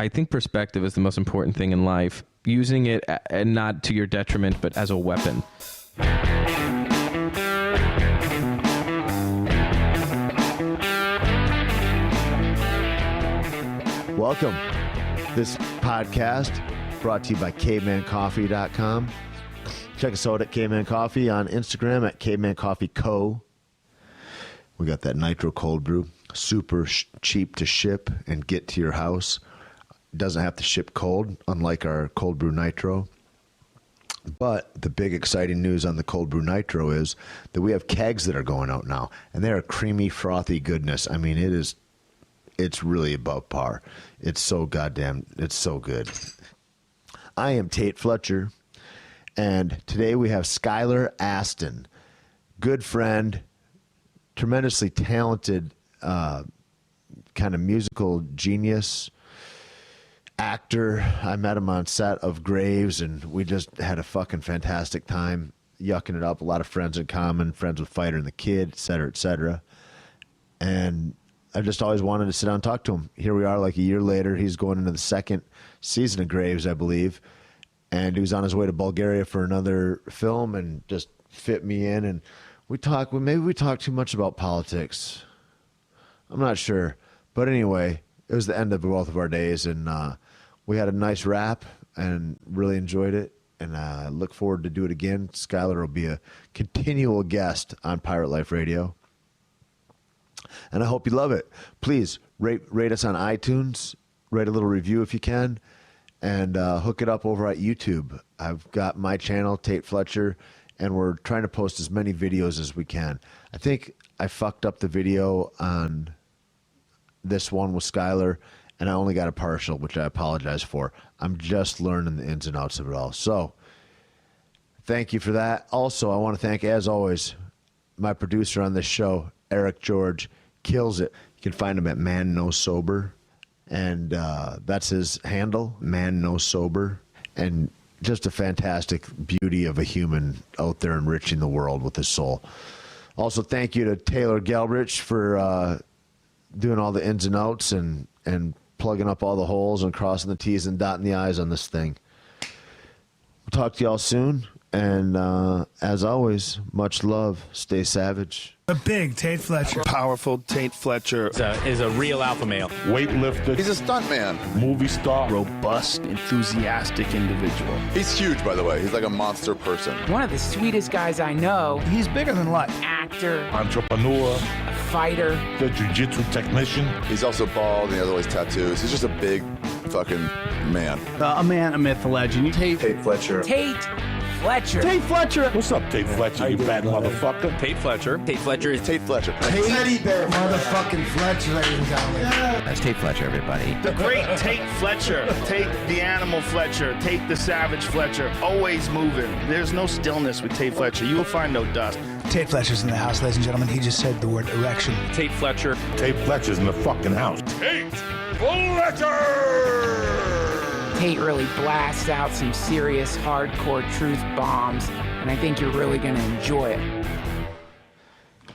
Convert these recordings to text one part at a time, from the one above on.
I think perspective is the most important thing in life. Using it, and not to your detriment, but as a weapon. Welcome. This podcast brought to you by CavemanCoffee.com. Check us out at Caveman Coffee on Instagram at Caveman Coffee Co. We got that nitro cold brew, super cheap to ship and get to your house. Doesn't have to ship cold, unlike our cold brew nitro. But the big exciting news on the cold brew nitro is that we have kegs that are going out now, and they are creamy, frothy goodness. I mean, it's really above par. It's so good. I am Tait Fletcher, and today we have Skylar Astin, good friend, tremendously talented, kind of musical genius, actor. I met him on set of Graves, and we just had a fucking fantastic time yucking it up. A lot of friends in common, friends with Fighter and the Kid, et cetera, et cetera. And I just always wanted to sit down and talk to him. Here we are like a year later. He's going into the second season of Graves, I believe. And he was on his way to Bulgaria for another film and just fit me in. And maybe we talked too much about politics. I'm not sure. But anyway, it was the end of both of our days. And we had a nice wrap and really enjoyed it. And I look forward to do it again. Skylar will be a continual guest on Pirate Life Radio. And I hope you love it. Please rate us on iTunes. Write a little review if you can. And hook it up over at YouTube. I've got my channel, Tait Fletcher, and we're trying to post as many videos as we can. I think I fucked up the video on this one with Skylar, and I only got a partial, which I apologize for. I'm just learning the ins and outs of it all. So thank you for that. Also, I want to thank, as always, my producer on this show, Eric George. Kills it. You can find him at Man No Sober, and that's his handle, Man No Sober, and just a fantastic beauty of a human out there enriching the world with his soul. Also, thank you to Taylor Galbraith for doing all the ins and outs and plugging up all the holes and crossing the T's and dotting the I's on this thing. We'll talk to y'all soon, and as always, much love. Stay savage. A big Tait Fletcher. Powerful Tait Fletcher. Is a real alpha male. Weightlifter. He's a stuntman. Movie star. Robust, enthusiastic individual. He's huge, by the way. He's like a monster person. One of the sweetest guys I know. He's bigger than life. Actor. Entrepreneur. A fighter. The jiu-jitsu technician. He's also bald and he has all these tattoos. He's just a big fucking man. A man, a myth, a legend. Tait Fletcher. Tait Fletcher. Tait Fletcher. What's up, Tait Fletcher, you bad motherfucker? Tait Fletcher. Tait Fletcher is Tait Fletcher. Teddy bear, motherfucking Fletcher, ladies and gentlemen. That's Tait Fletcher, everybody. The great Tait Fletcher. Tait the animal Fletcher. Tait the savage Fletcher. Always moving. There's no stillness with Tait Fletcher. You will find no dust. Tait Fletcher's in the house, ladies and gentlemen. He just said the word erection. Tait Fletcher. Tait Fletcher's in the fucking house. Tait Fletcher! Tait really blasts out some serious hardcore truth bombs, and I think you're really going to enjoy it.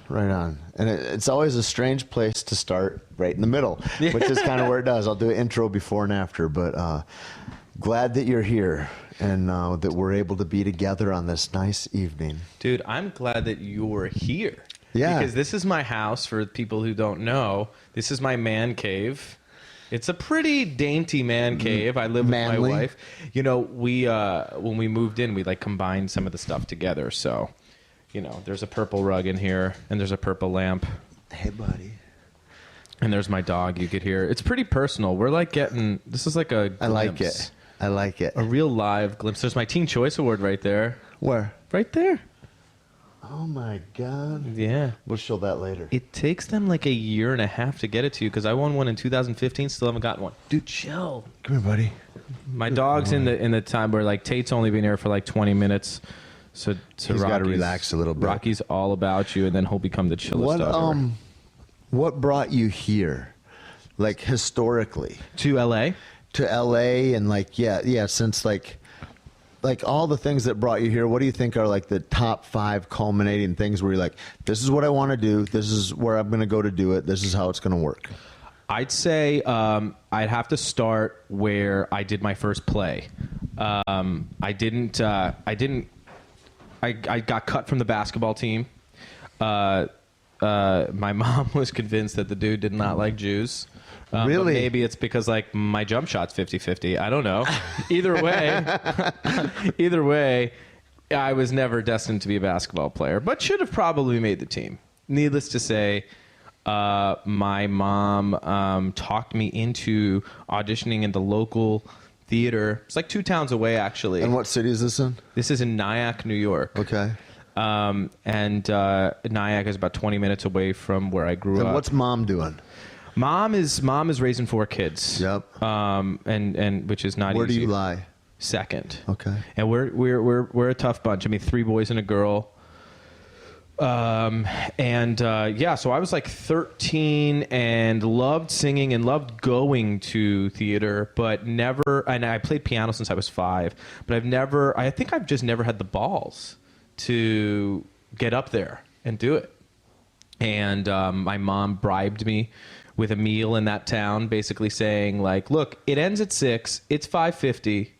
Right on. And it's always a strange place to start right in the middle, which is kind of where it does. I'll do an intro before and after, but glad that you're here and that we're able to be together on this nice evening. Dude, I'm glad that you're here. Yeah. Because this is my house, for people who don't know. This is my man cave. It's a pretty dainty man cave. I live with my wife. You know, we when we moved in, we like combined some of the stuff together. So, you know, there's a purple rug in here, and there's a purple lamp. Hey, buddy. And there's my dog. You could hear. It's pretty personal. We're like getting. This is like a glimpse. I like it. I like it. A real live glimpse. There's my Teen Choice Award right there. Where? Right there. Oh my God. Yeah. We'll show that later. It takes them like a year and a half to get it to you, because I won one in 2015, still haven't gotten one. Dude, chill. Come here, buddy. My dog's in the time where like Tate's only been here for like 20 minutes. So he's got to relax a little bit. Rocky's all about you, and then he'll become the chillest dog ever. What brought you here? Like historically. To LA? To LA, and like since like all the things that brought you here, what do you think are like the top 5 culminating things where you're like, this is what I want to do, this is where I'm going to go to do it, this is how it's going to work? I'd say I'd have to start where I did my first play. I got cut from the basketball team. My mom was convinced that the dude did not like Jews. Really? But maybe it's because like my jump shot's 50-50. I don't know. Either way, I was never destined to be a basketball player, but should have probably made the team. Needless to say, my mom talked me into auditioning in the local theater. It's like 2 towns away, actually. And what city is this in? This is in Nyack, New York. Okay. And Nyack is about 20 minutes away from where I grew up. And what's mom doing? Mom is raising 4 kids. Yep. And which is not easy. Where do you lie? Second. Okay. And we're a tough bunch. I mean, 3 boys and a girl. So I was like 13 and loved singing and loved going to theater, but never. And I played piano since I was 5, but I think I've just never had the balls to get up there and do it. And my mom bribed me with a meal in that town, basically saying like, look, it ends at 6, it's 5:50,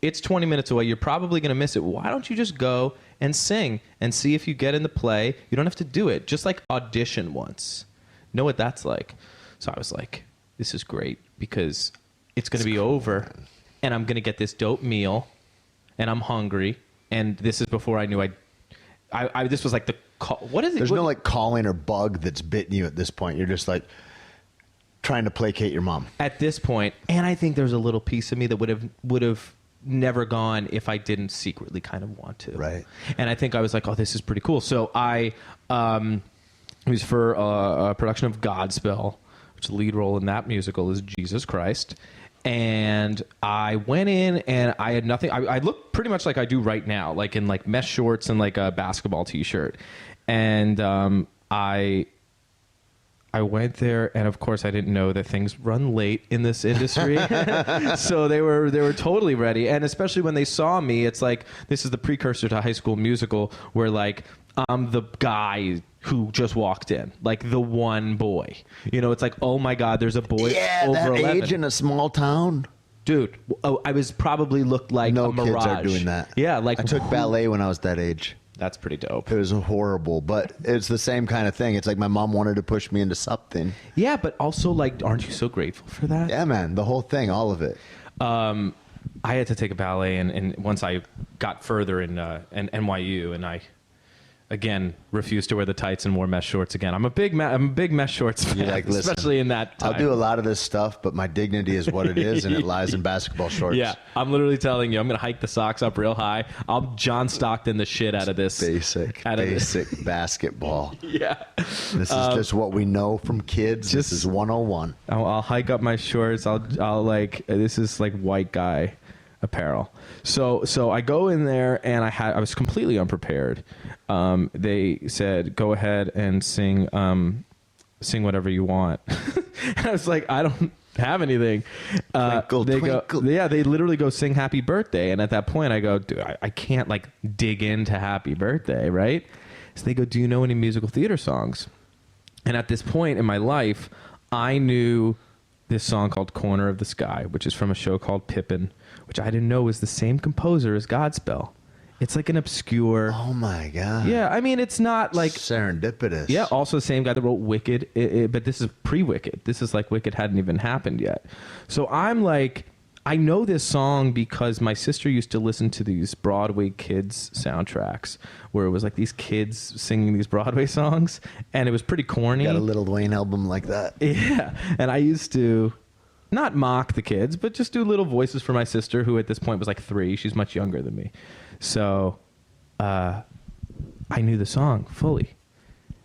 it's 20 minutes away, you're probably going to miss it. Why don't you just go and sing and see if you get in the play? You don't have to do it. Just like audition once. Know what that's like. So I was like, this is great because it's going to be over and I'm going to get this dope meal and I'm hungry. And this is before I knew I this was like the call. What is it? There's no like calling or bug that's bitten you at this point. You're just like trying to placate your mom at this point. And I think there's a little piece of me that would have never gone if I didn't secretly kind of want to. Right. And I think I was like, oh, this is pretty cool. So it was for a production of Godspell, which the lead role in that musical is Jesus Christ. And I went in and I had nothing. I looked pretty much like I do right now, like in like mesh shorts and like a basketball t-shirt. And I went there, and of course, I didn't know that things run late in this industry. So they were totally ready, and especially when they saw me, it's like this is the precursor to High School Musical, where like I'm the guy who just walked in, like the one boy. You know, it's like, oh my God, there's a boy over that 11. age in a small town. Dude, I was probably looked like no a mirage. kids are doing that. Yeah, like I took ballet when I was that age. That's pretty dope. It was horrible, but it's the same kind of thing. It's like my mom wanted to push me into something. Yeah, but also, like, aren't you so grateful for that? Yeah, man. The whole thing, all of it. I had to take a ballet, and once I got further in NYU, and I, again, refused to wear the tights and wore mesh shorts again. I'm a big mesh shorts fan, like, listen, especially in that time. I'll do a lot of this stuff, but my dignity is what it is, and it lies in basketball shorts. Yeah, I'm literally telling you, I'm going to hike the socks up real high. I'll John Stockton the shit out of this. Basic basketball. Yeah. This is just what we know from kids. This is 101. I'll hike up my shorts. I'll like, this is like white guy apparel. So I go in there, and I was completely unprepared. They said, go ahead and sing whatever you want. And I was like, I don't have anything. Twinkle, twinkle. They literally go sing Happy Birthday. And at that point I go, dude, I can't like dig into Happy Birthday, right? So they go, do you know any musical theater songs? And at this point in my life, I knew this song called Corner of the Sky, which is from a show called Pippin, which I didn't know was the same composer as Godspell. It's like an obscure... Oh, my God. Yeah, I mean, it's not like... serendipitous. Yeah, also the same guy that wrote Wicked, but this is pre-Wicked. This is like Wicked hadn't even happened yet. So I'm like, I know this song because my sister used to listen to these Broadway kids soundtracks where it was like these kids singing these Broadway songs, and it was pretty corny. Got a Little Wayne album like that. Yeah, and I used to... not mock the kids, but just do little voices for my sister, who at this point was like 3. She's much younger than me. So I knew the song fully.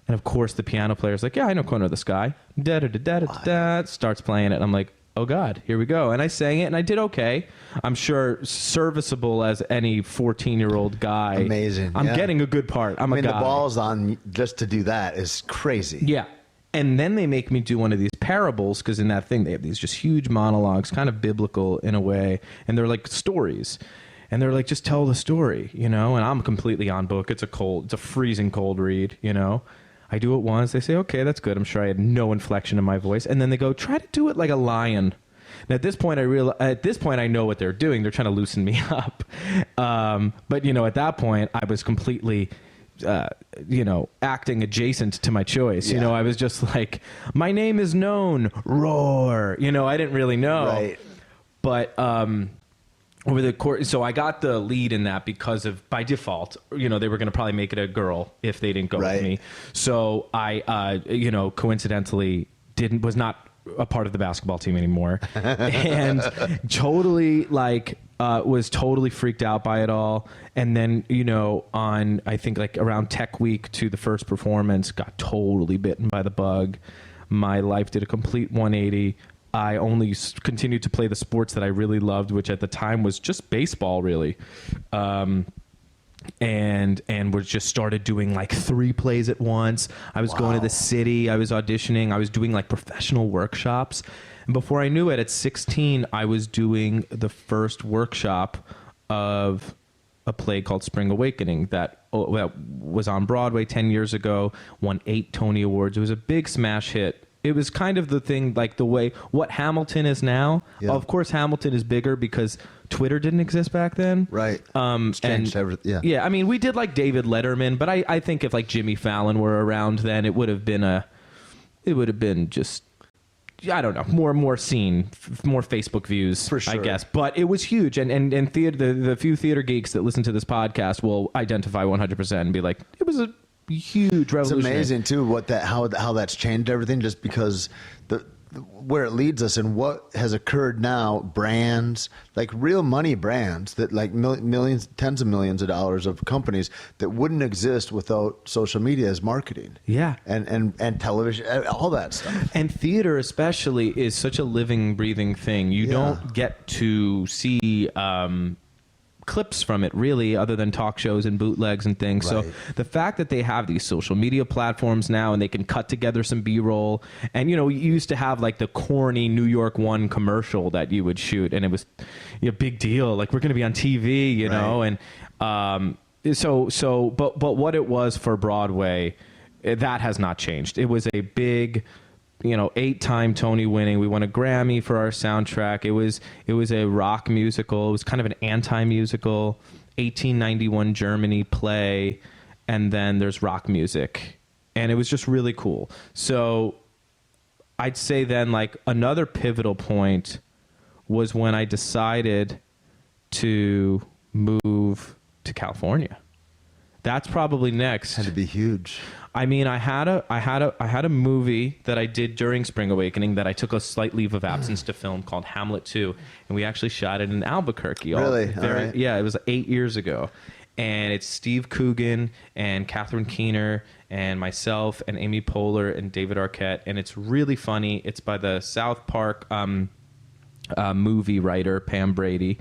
And of course, the piano player's like, yeah, I know Corner of the Sky. Da-da-da-da-da-da. Starts playing it. I'm like, oh, God, here we go. And I sang it, and I did okay. I'm sure serviceable as any 14-year-old guy. Amazing. I'm getting a good part. I mean, the balls on just to do that is crazy. Yeah. And then they make me do one of these parables, because in that thing they have these just huge monologues, kind of biblical in a way, and they're like stories. And they're like, just tell the story, you know? And I'm completely on book. It's a freezing cold read, you know? I do it once. They say, okay, that's good. I'm sure I had no inflection in my voice. And then they go, try to do it like a lion. And at this point, I know what they're doing. They're trying to loosen me up. But, at that point, I was completely, acting adjacent to my choice. Yeah. I was just like, my name is known. Roar. I didn't really know. Right. But over the course, so I got the lead in that because of, by default, they were going to probably make it a girl if they didn't go with me. So I, coincidentally was not a part of the basketball team anymore, and totally was totally freaked out by it all. And then, on, I think around Tech Week to the first performance, got totally bitten by the bug. My life did a complete 180. I only continued to play the sports that I really loved, which at the time was just baseball, really. And we just started doing 3 plays at once. I was going to the city. I was auditioning. I was doing professional workshops. And before I knew it, at 16, I was doing the first workshop of a play called Spring Awakening that was on Broadway 10 years ago, won 8 Tony Awards. It was a big smash hit. It was kind of the thing, the way what Hamilton is now. Yeah. Of course, Hamilton is bigger because Twitter didn't exist back then. Right. It's changed everything. Yeah. Yeah. I mean, we did David Letterman, but I think if Jimmy Fallon were around then, it would have been just, I don't know, more seen, more Facebook views, for sure. I guess. But it was huge, and theater, the few theater geeks that listen to this podcast will identify 100% and be like, it was a huge revolution. It's amazing too how that's changed everything, just because where it leads us and what has occurred now. Brands, real money brands that millions, tens of millions of dollars of companies that wouldn't exist without social media as marketing. Yeah, and television, all that stuff. And theater especially is such a living, breathing thing. You don't get to see clips from it really, other than talk shows and bootlegs and things. Right. So the fact that they have these social media platforms now and they can cut together some B-roll, and you used to have the corny New York One commercial that you would shoot, and it was a big deal, we're going to be on TV, you know, and but what it was for Broadway, that has not changed. It was a big 8-time Tony winning. We won a Grammy for our soundtrack. It was a rock musical. It was kind of an anti-musical, 1891 Germany play, and then there's rock music. And it was just really cool. So I'd say then another pivotal point was when I decided to move to California. That's probably next. Had to be huge. I mean, I had a movie that I did during Spring Awakening that I took a slight leave of absence to film called Hamlet 2, and we actually shot it in Albuquerque. Really? All right. Yeah, it was 8 years ago. And it's Steve Coogan and Catherine Keener and myself and Amy Poehler and David Arquette, and it's really funny. It's by the South Park movie writer Pam Brady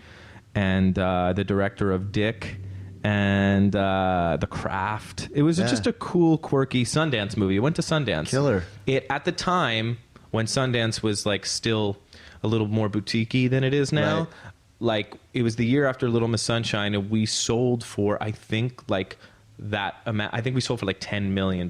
and the director of Dick and The Craft. It was just a cool, quirky Sundance movie. It went to Sundance. Killer. It at the time when Sundance was still a little more boutique-y than it is now. Right. It was the year after Little Miss Sunshine, and we sold for I think that amount. I think we sold for $10 million.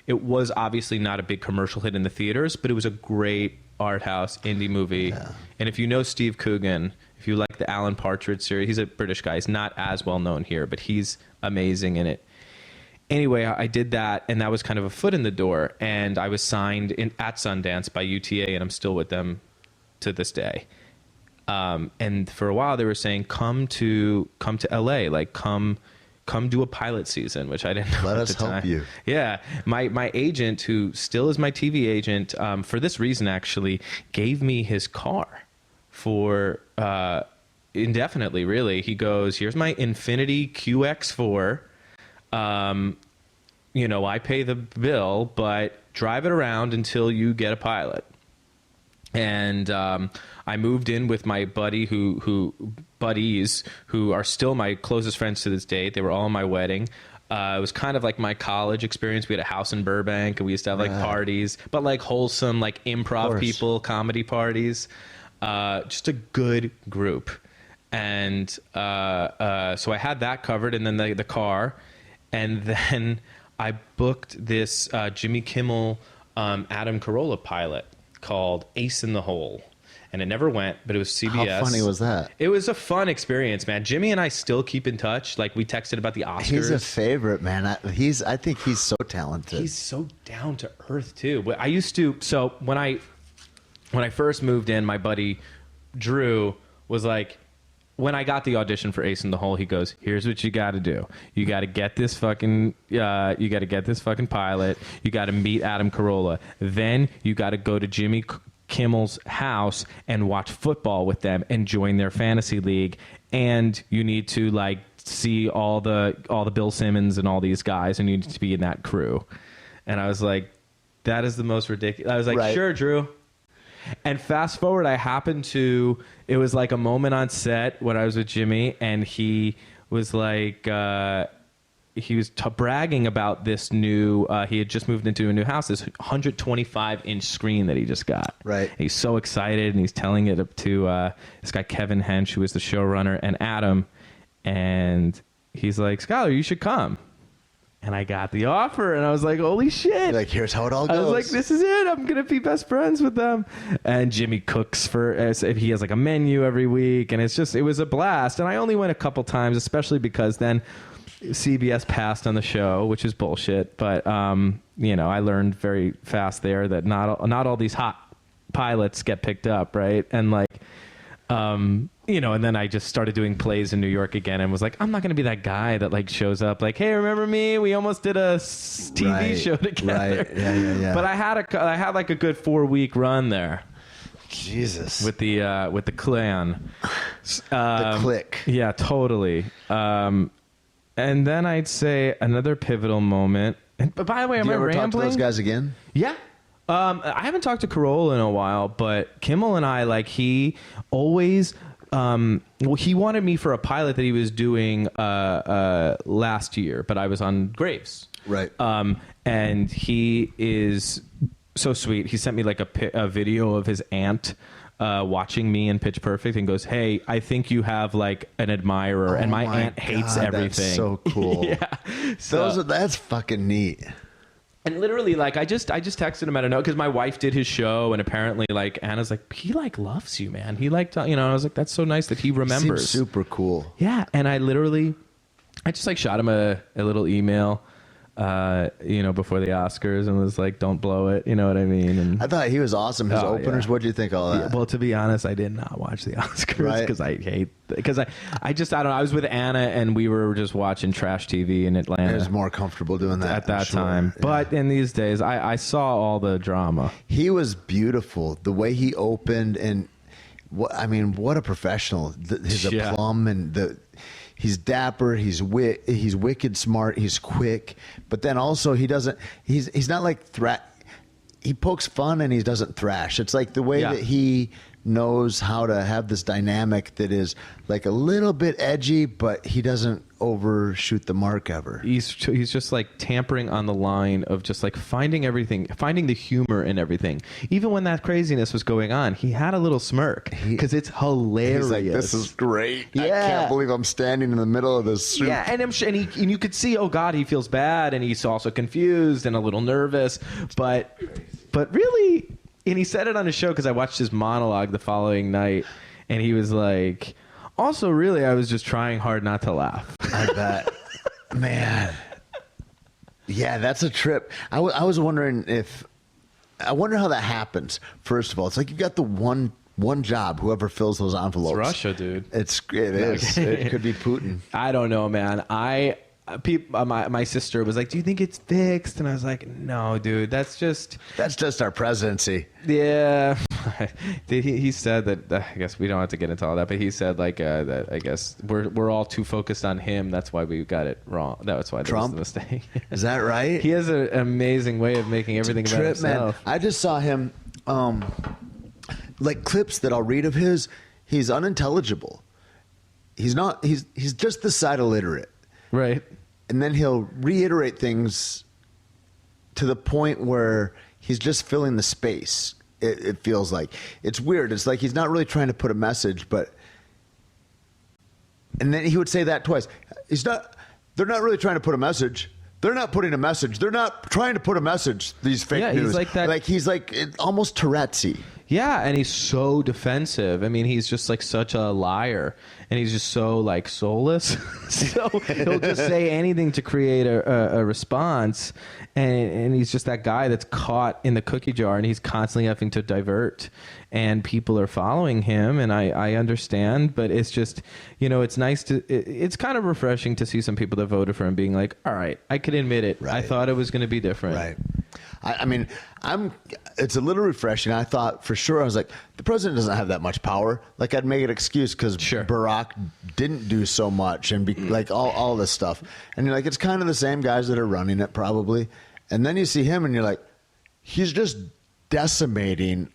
It was obviously not a big commercial hit in the theaters, but it was a great art house indie movie. Yeah. And if you know Steve Coogan, if you like the Alan Partridge series, he's a British guy. He's not as well known here, but he's amazing in it. Anyway, I did that, and that was kind of a foot in the door. And I was signed at Sundance by UTA, and I'm still with them to this day. And for a while, they were saying, "Come to LA, come do a pilot season," which I didn't know. Let at us the time. help you. Yeah, my agent, who still is my TV agent, for this reason actually, gave me his car for indefinitely. Really, he goes, "Here's my Infiniti QX4. I pay the bill, but drive it around until you get a pilot." And I moved in with my buddies who are still my closest friends to this day. They were all in my wedding. It was kind of like my college experience. We had a house in Burbank, and we used to have parties, but wholesome, improv people, comedy parties. Just a good group. And so I had that covered, and then the car. And then I booked this Jimmy Kimmel, Adam Carolla pilot called Ace in the Hole. And it never went, but it was CBS. How funny was that? It was a fun experience, man. Jimmy and I still keep in touch. Like, we texted about the Oscars. He's a favorite, man. I think he's so talented. He's so down to earth, too. I used to... So, when I first moved in, my buddy Drew was like... When I got the audition for Ace in the Hole, he goes, "Here's what you got to do. You got to get this fucking pilot. You got to meet Adam Carolla. Then you got to go to Jimmy Kimmel's house and watch football with them and join their fantasy league. And you need to like see all the Bill Simmons and all these guys, and you need to be in that crew." And I was like, "That is the most ridiculous." I was like, right. Sure, Drew. And fast forward, it was like a moment on set when I was with Jimmy, and he was like, he was bragging about this new, he had just moved into a new house, this 125-inch screen that he just got. Right. And he's so excited, and he's telling it up to this guy, Kevin Hench, who was the showrunner, and Adam. And he's like, "Skylar, you should come." And I got the offer, and I was like, "Holy shit!" You're like, here's how it all goes. I was like, "This is it. I'm gonna be best friends with them." And Jimmy cooks he has like a menu every week, and it was a blast. And I only went a couple times, especially because then CBS passed on the show, which is bullshit. But I learned very fast there that not all these hot pilots get picked up, right? And like. And then I just started doing plays in New York again and was like, I'm not going to be that guy that like shows up like, "Hey, remember me? We almost did a TV show together." Right. Yeah. But I had like a good 4-week run there. Jesus. With the clan. The clique. Yeah, totally. And then I'd say another pivotal moment. But by the way, am I rambling? Talk to those guys again? Yeah. I haven't talked to Carolla in a while, but Kimmel and I, like, he always... he wanted me for a pilot that he was doing last year, but I was on Graves. Right. And he is so sweet. He sent me like a video of his aunt watching me in Pitch Perfect and goes, "Hey, I think you have like an admirer," and my aunt hates everything. That's so cool. Yeah. That's fucking neat. And literally, like, I just texted him at a note because my wife did his show, and apparently, like, Anna's like, "He like loves you, man. He like, and I was like, that's so nice that he remembers." Seems super cool. Yeah, and I just like shot him a little email, before the Oscars, and was like, "Don't blow it," you know what I mean? And I thought he was awesome. His openers. Yeah. What'd you think of all that? Yeah, well, to be honest, I did not watch the Oscars because I don't know. I was with Anna, and we were just watching trash TV in Atlanta. It was more comfortable doing that at that time. Yeah. But in these days, I saw all the drama. He was beautiful. The way he opened, and what a professional. His aplomb and he's dapper. He's wicked smart. He's quick. But then also he's not like he pokes fun and he doesn't thrash. It's like the way that he knows how to have this dynamic that is like a little bit edgy, but he doesn't overshoot the mark ever. He's just like tampering on the line of just like finding the humor in everything. Even when that craziness was going on, he had a little smirk because it's hilarious. He's like, "This is great. Yeah. I can't believe I'm standing in the middle of this soup." Yeah, and you could see, oh God, he feels bad, and he's also confused and a little nervous, but really. And he said it on his show because I watched his monologue the following night, and he was like, "Also, really, I was just trying hard not to laugh." I bet. Man. Yeah, that's a trip. I was wondering I wonder how that happens. First of all, it's like you've got the one job, whoever fills those envelopes. It's Russia, dude. It is. It could be Putin. I don't know, man. My sister was like, "Do you think it's fixed?" And I was like, "No, dude, that's just our presidency." Yeah. He said that, I guess we don't have to get into all that, but he said like that I guess we're all too focused on him. That's why we got it wrong. That's why Trump? That was the mistake. Is that right? He has an amazing way of making everything about himself. Man. I just saw him like clips that I'll read of his. He's unintelligible. He's not. He's just the side illiterate. Right. And then he'll reiterate things to the point where he's just filling the space. It feels like. It's weird. It's like he's not really trying to put a message, but... And then he would say that twice. They're not really trying to put a message. They're not putting a message. They're not trying to put a message. These fake news. He's like that. Like he's like almost Tourette's-y. Yeah, and he's so defensive. I mean, he's just like such a liar, and he's just so like soulless. So he'll just say anything to create a response, and he's just that guy that's caught in the cookie jar, and he's constantly having to divert, and people are following him, and I understand, but it's just, it's nice to, it's kind of refreshing to see some people that voted for him being like, all right, I could admit it. Right. I thought it was going to be different. Right. I mean, it's a little refreshing. I thought for sure, I was like, the president doesn't have that much power. Like, I'd make an excuse because Barack didn't do so much and like all this stuff. And you're like, it's kind of the same guys that are running it probably. And then you see him and you're like, he's just decimating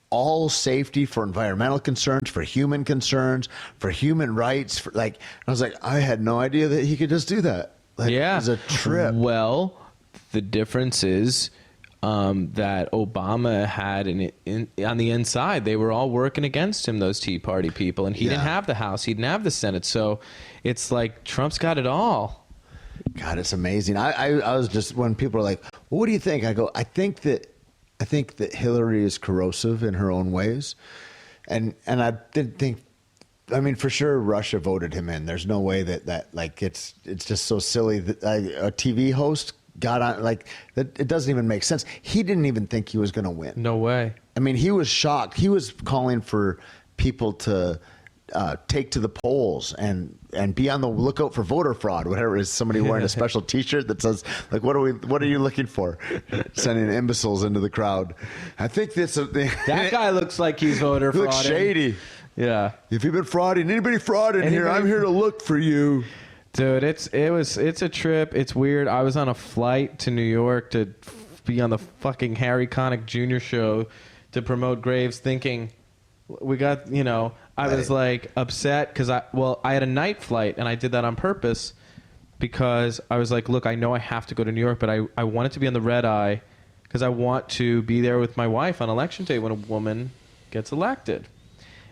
all safety for environmental concerns, for human concerns, for human rights. I was like, I had no idea that he could just do that. Like, yeah. It was a trip. Well, the difference is that Obama had on the inside, they were all working against him, those Tea Party people, and he didn't have the House, he didn't have the Senate, so it's like Trump's got it all. God, it's amazing. I was just, when people are like, well, what do you think? I go, I think that Hillary is corrosive in her own ways, and I didn't think. I mean, for sure, Russia voted him in. There's no way that like it's just so silly that a TV host got on like that. It doesn't even make sense. He didn't even think he was going to win. No way. I mean, he was shocked. He was calling for people to take to the polls and be on the lookout for voter fraud. Whatever it is, somebody wearing a special T-shirt that says like, "What are you looking for?" Sending imbeciles into the crowd. I think that guy looks like he's voter fraud. Looks shady. Yeah. If you've been frauding, anybody here, I'm here to look for you. Dude, it's a trip. It's weird. I was on a flight to New York to be on the fucking Harry Connick Jr. show to promote Graves, thinking we got, I was like upset because I had a night flight and I did that on purpose because I was like, look, I know I have to go to New York, but I wanted to be on the red eye because I want to be there with my wife on election day when a woman gets elected.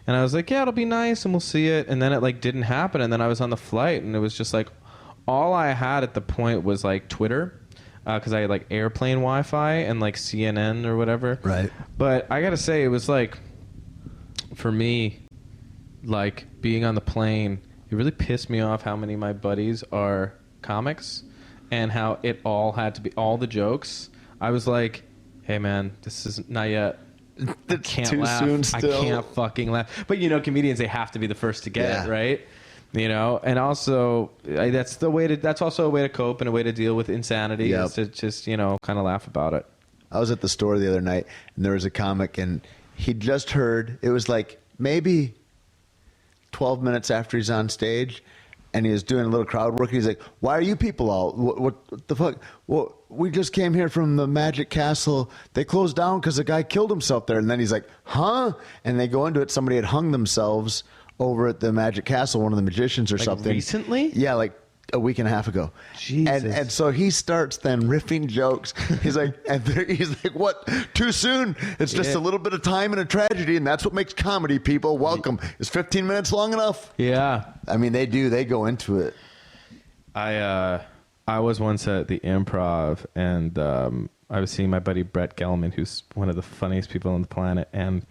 And I was like, yeah, it'll be nice and we'll see it. And then it like didn't happen. And then I was on the flight and it was just like, all I had at the point was like Twitter because I had like airplane Wi-Fi and like CNN or whatever. Right. But I got to say, it was like, for me, like being on the plane, it really pissed me off how many of my buddies are comics and how it all had to be, all the jokes. I was like, hey man, this is not yet. I can't too laugh. soon still. I can't fucking laugh. But comedians, they have to be the first to get it, right? And also that's also a way to cope and a way to deal with insanity is to just, kind of laugh about it. I was at the store the other night and there was a comic and he'd just heard, it was like maybe 12 minutes after he's on stage and he was doing a little crowd work. And he's like, why are you people all, what the fuck? Well, we just came here from the Magic Castle. They closed down because a guy killed himself there. And then he's like, huh? And they go into it. Somebody had hung themselves over at the Magic Castle, one of the magicians or something. Recently? Yeah, like a week and a half ago. Jesus. And so he starts then riffing jokes. He's like, what? Too soon? It's just a little bit of time and a tragedy, and that's what makes comedy, people. Welcome. Is 15 minutes long enough? Yeah. I mean, they go into it. I was once at the Improv, and I was seeing my buddy Brett Gelman, who's one of the funniest people on the planet, and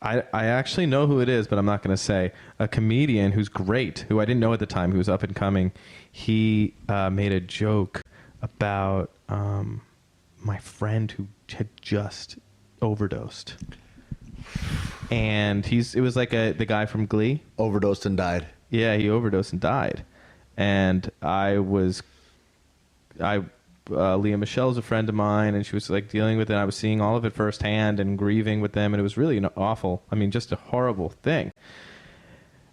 I actually know who it is, but I'm not going to say. A comedian who's great, who I didn't know at the time, who was up and coming. He made a joke about my friend who had just overdosed, and it was like the guy from Glee. Overdosed and died. Yeah, he overdosed and died, and Leah Michelle's a friend of mine, and she was like dealing with it. I was seeing all of it firsthand and grieving with them, and it was really awful. I mean, just a horrible thing.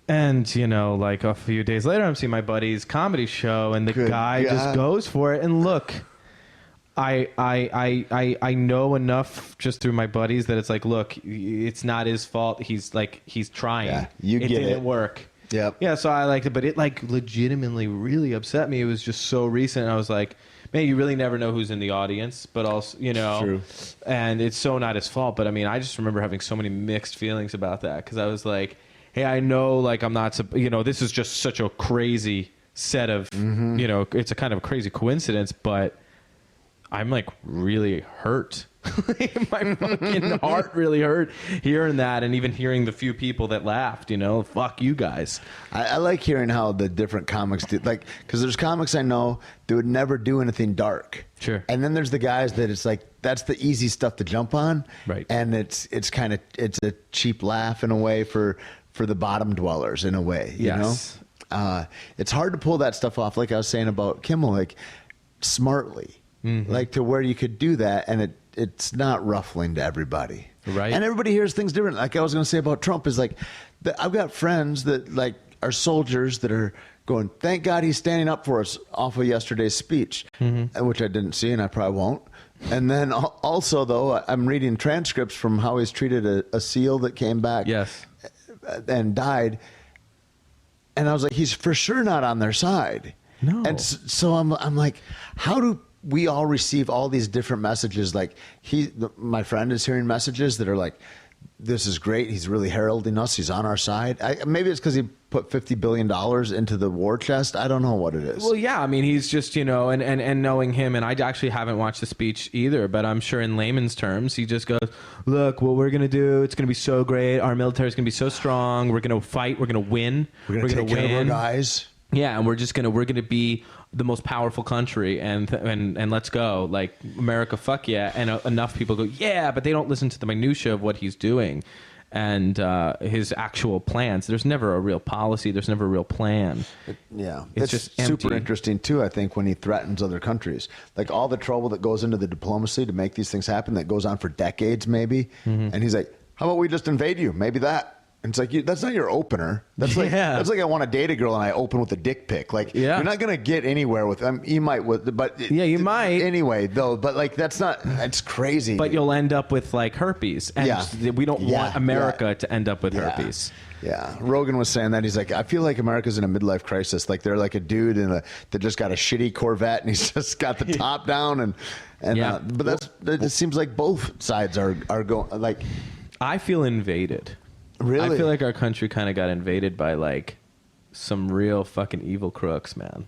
And like a few days later, I'm seeing my buddy's comedy show, and the guy just goes for it. And look, I know enough just through my buddies that it's like, look, it's not his fault. He's trying. Yeah, it didn't work. Yep. Yeah, so I liked it, but it like legitimately really upset me. It was just so recent. I was like, man, you really never know who's in the audience, but also, True. And it's so not his fault. But I mean, I just remember having so many mixed feelings about that because I was like, hey, I know, like, I'm not, this is just such a crazy set of, it's a kind of a crazy coincidence, but I'm like really hurt. My fucking heart really hurt hearing that, and even hearing the few people that laughed, fuck you guys. I like hearing how the different comics do, like, because there's comics I know that would never do anything dark. Sure. And then there's the guys that it's like, that's the easy stuff to jump on. Right. And it's a cheap laugh in a way for the bottom dwellers in a way, you Yes. know? It's hard to pull that stuff off, like I was saying about Kimmel, like smartly, like to where you could do that and it's not ruffling to everybody. Right. And everybody hears things different. Like I was going to say about Trump is like, I've got friends that like are soldiers that are going, thank God he's standing up for us off of yesterday's speech, which I didn't see and I probably won't. And then also, though, I'm reading transcripts from how he's treated a SEAL that came back and died. And I was like, he's for sure not on their side. No. And so I'm like, how do we all receive all these different messages? Like my friend is hearing messages that are like, this is great. He's really heralding us. He's on our side. Maybe it's because he put $50 billion into the war chest. I don't know what it is. Well, yeah. I mean, he's just, and knowing him, and I actually haven't watched the speech either, but I'm sure in layman's terms, he just goes, look, what we're going to do, it's going to be so great. Our military is going to be so strong. We're going to fight. We're going to win. We're going to take care of our guys. Yeah, and we're going to be the most powerful country, and let's go, like America, fuck yeah. And enough people go, yeah, but they don't listen to the minutia of what he's doing, and his actual plans. There's never a real policy. There's never a real plan. It's just super empty. interesting too. I think when he threatens other countries, like all the trouble that goes into the diplomacy to make these things happen, that goes on for decades, maybe. And he's like, "How about we just invade you? Maybe that." And it's like, that's not your opener. That's like I want to date a girl and I open with a dick pic. Like, you're not going to get anywhere with them. You might, but you might anyway, though. But like, that's crazy. But you'll end up with like herpes, and we don't want America to end up with herpes. Yeah, Rogan was saying that. He's like, I feel like America's in a midlife crisis. Like they're like a dude that just got a shitty Corvette and he's just got the top down but it seems like both sides are going like. I feel invaded. Really? I feel like our country kind of got invaded by like some real fucking evil crooks, man.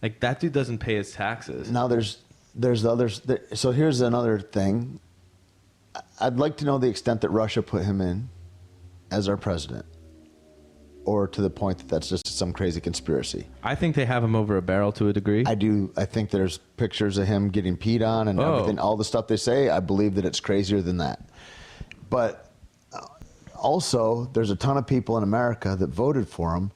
Like that dude doesn't pay his taxes. Now there's others. So here's another thing. I'd like to know the extent that Russia put him in as our president, or to the point that that's just some crazy conspiracy. I think they have him over a barrel to a degree. I do. I think there's pictures of him getting peed on and everything. All the stuff they say, I believe that it's crazier than that. But also, there's a ton of people in America that voted for him,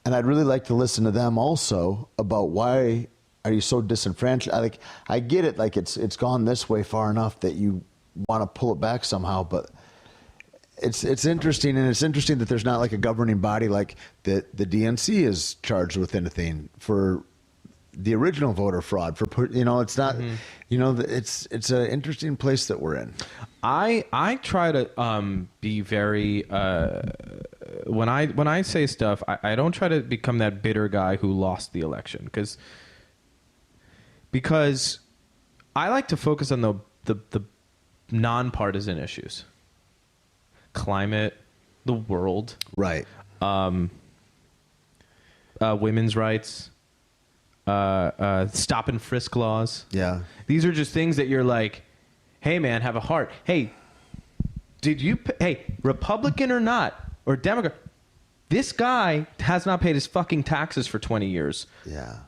and I'd really like to listen to them also about why are you so disenfranchised. Like, I get it, like it's gone this way far enough that you want to pull it back somehow, but it's interesting, and it's interesting that there's not like a governing body like the DNC is charged with anything for the original voter fraud. It's not. It's an interesting place that we're in. I try to be very when I say stuff, I don't try to become that bitter guy who lost the election because I like to focus on the nonpartisan issues, climate, the world, right, women's rights. Stop and frisk laws. Yeah. These are just things that you're like, hey man, have a heart. Hey, Republican or not, or Democrat, this guy has not paid his fucking taxes for 20 years. Yeah.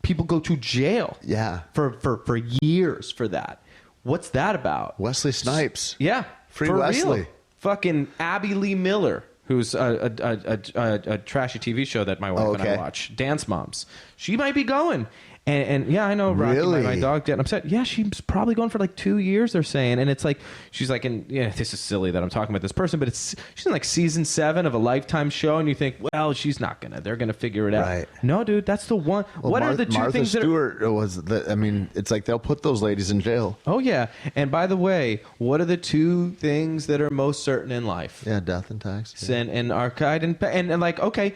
People go to jail. Yeah. For years for that. What's that about? Wesley Snipes. Yeah. Free for Wesley. Real. Fucking Abby Lee Miller, who's a trashy TV show that my wife and I watch, Dance Moms. She might be going. And yeah, I know Rocky, really? my dog, getting upset. Yeah, she's probably going for like 2 years, they're saying. And it's like, she's like, this is silly that I'm talking about this person, but she's in like season 7 of a Lifetime show, and you think, well, she's not they're gonna figure it out. Right. No, dude, that's the one. Well, what are the two Martha things Stewart it's like they'll put those ladies in jail. Oh yeah, and by the way, what are the two things that are most certain in life? Yeah, death and taxes. Sin and archide and like, okay.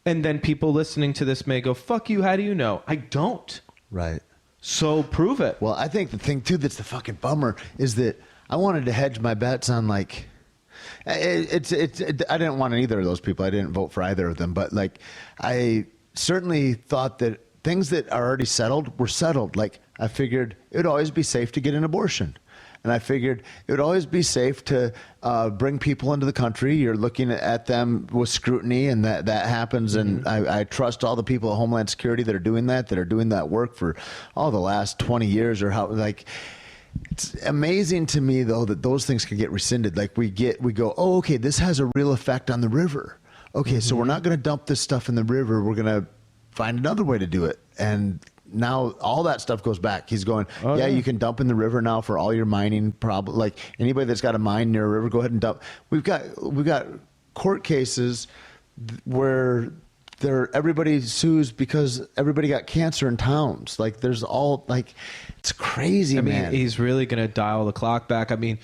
And then people listening to this may go, fuck you, how do you know? I don't. Right. So prove it. Well, I think the thing, too, that's the fucking bummer is that I wanted to hedge my bets on, like, I didn't want either of those people. I didn't vote for either of them. But like, I certainly thought that things that are already settled were settled. Like, I figured it would always be safe to get an abortion. And I figured it would always be safe to bring people into the country. You're looking at them with scrutiny, and that happens. And I trust all the people at Homeland Security that are doing that work for all the last 20 years or how, like, it's amazing to me, though, that those things can get rescinded. Like, we go, oh, okay, this has a real effect on the river. Okay, so we're not going to dump this stuff in the river. We're going to find another way to do it. And now all that stuff goes back. He's going, you can dump in the river now for all your mining problem. Like, anybody that's got a mine near a river, go ahead and dump. We've got court cases where everybody sues because everybody got cancer in towns. Like, there's all, like, it's crazy, man. I mean, he's really going to dial the clock back. I mean,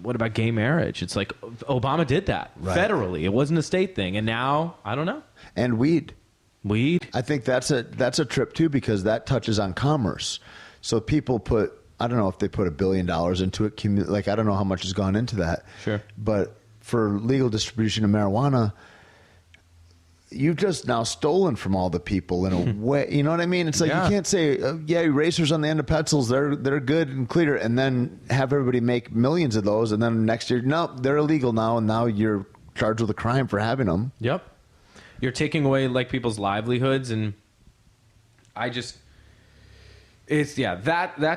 what about gay marriage? It's like Obama did that federally. It wasn't a state thing. And now, I don't know. And weed. I think that's a trip too, because that touches on commerce. So people I don't know if they put $1 billion into it. Like, I don't know how much has gone into that. Sure. But for legal distribution of marijuana, you've just now stolen from all the people in a way. You know what I mean? It's like, you can't say, erasers on the end of pencils, they're good and clear, and then have everybody make millions of those, and then next year, no, they're illegal now, and now you're charged with a crime for having them. Yep. You're taking away, like, people's livelihoods, and that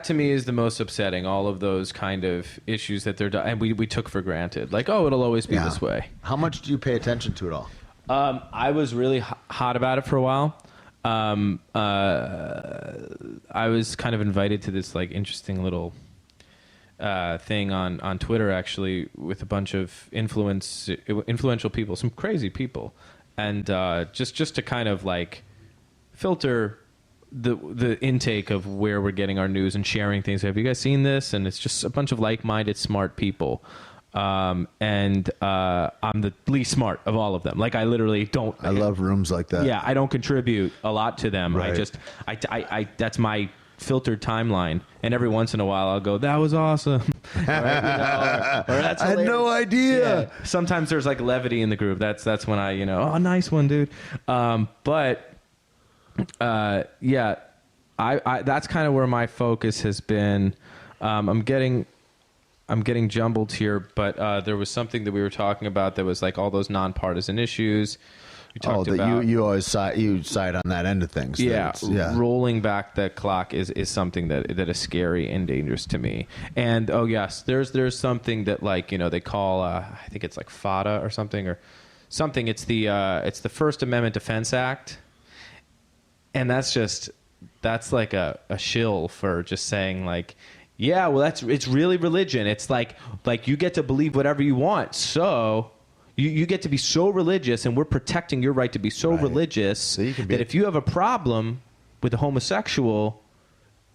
to me is the most upsetting. All of those kind of issues that and we took for granted, like, oh, it'll always be this way. How much do you pay attention to it all? I was really hot about it for a while. I was kind of invited to this, like, interesting little thing on Twitter, actually, with a bunch of influential people, some crazy people. And just to kind of, like, filter the intake of where we're getting our news and sharing things. Have you guys seen this? And it's just a bunch of like-minded, smart people. And I'm the least smart of all of them. Like, I literally don't. I love rooms like that. Yeah, I don't contribute a lot to them. Right. I that's my filtered timeline, and every once in a while I'll go, that was awesome. Or that's I had no idea. Yeah. Sometimes there's, like, levity in the group. That's when I, oh, nice one, dude. But that's kind of where my focus has been. I'm getting jumbled here, but there was something that we were talking about that was, like, all those nonpartisan issues. We talked about you always side on that end of things. Yeah, rolling back the clock is something that is scary and dangerous to me. And there's something that, like, they call I think it's like FADA or something. It's the First Amendment Defense Act, and that's like a shill for just saying, like, yeah, well, it's really religion. It's like you get to believe whatever you want. So you get to be so religious, and we're protecting your right to be so religious that if you have a problem with a homosexual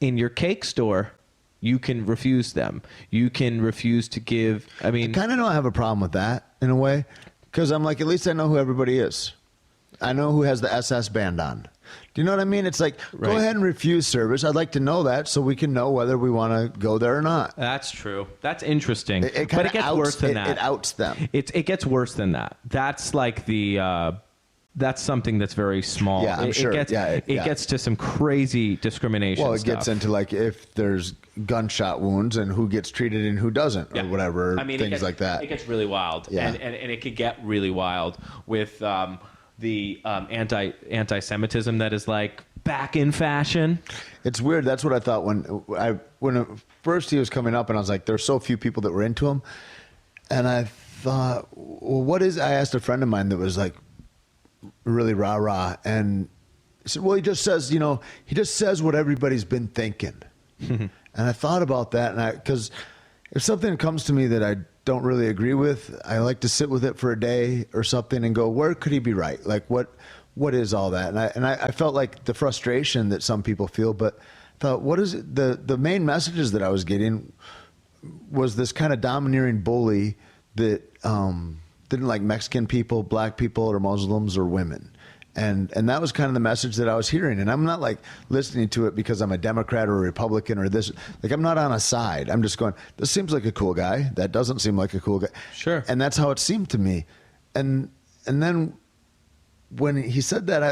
in your cake store, you can refuse them. You can refuse to give. I mean, I kind of don't have a problem with that in a way, because I'm like, at least I know who everybody is. I know who has the SS band on. Do you know what I mean? It's like, go ahead and refuse service. I'd like to know that so we can know whether we want to go there or not. That's true. That's interesting. But it gets worse than that. It outs them. It gets worse than that. That's like that's something that's very small. Yeah, I'm sure. It gets to some crazy discrimination Well, it stuff. gets into, like, if there's gunshot wounds and who gets treated and who doesn't, or whatever, things like that. It gets really wild. Yeah. And it could get really wild with the anti-Semitism that is, like, back in fashion. It's weird. That's what I thought when first he was coming up, and I was like, there's so few people that were into him, and I thought, well, I asked a friend of mine that was, like, really rah-rah, and he said, well, he just says what everybody's been thinking. And I thought about that, because if something comes to me that I don't really agree with, I like to sit with it for a day or something and go, where could he be right? Like, what is all that? And I felt like the frustration that some people feel, but I thought, what is it? The main messages that I was getting was this kind of domineering bully that didn't like Mexican people, black people, or Muslims or women. And that was kind of the message that I was hearing. And I'm not like listening to it because I'm a Democrat or a Republican or this. Like, I'm not on a side. I'm just going, this seems like a cool guy. That doesn't seem like a cool guy. Sure. And that's how it seemed to me. And then when he said that,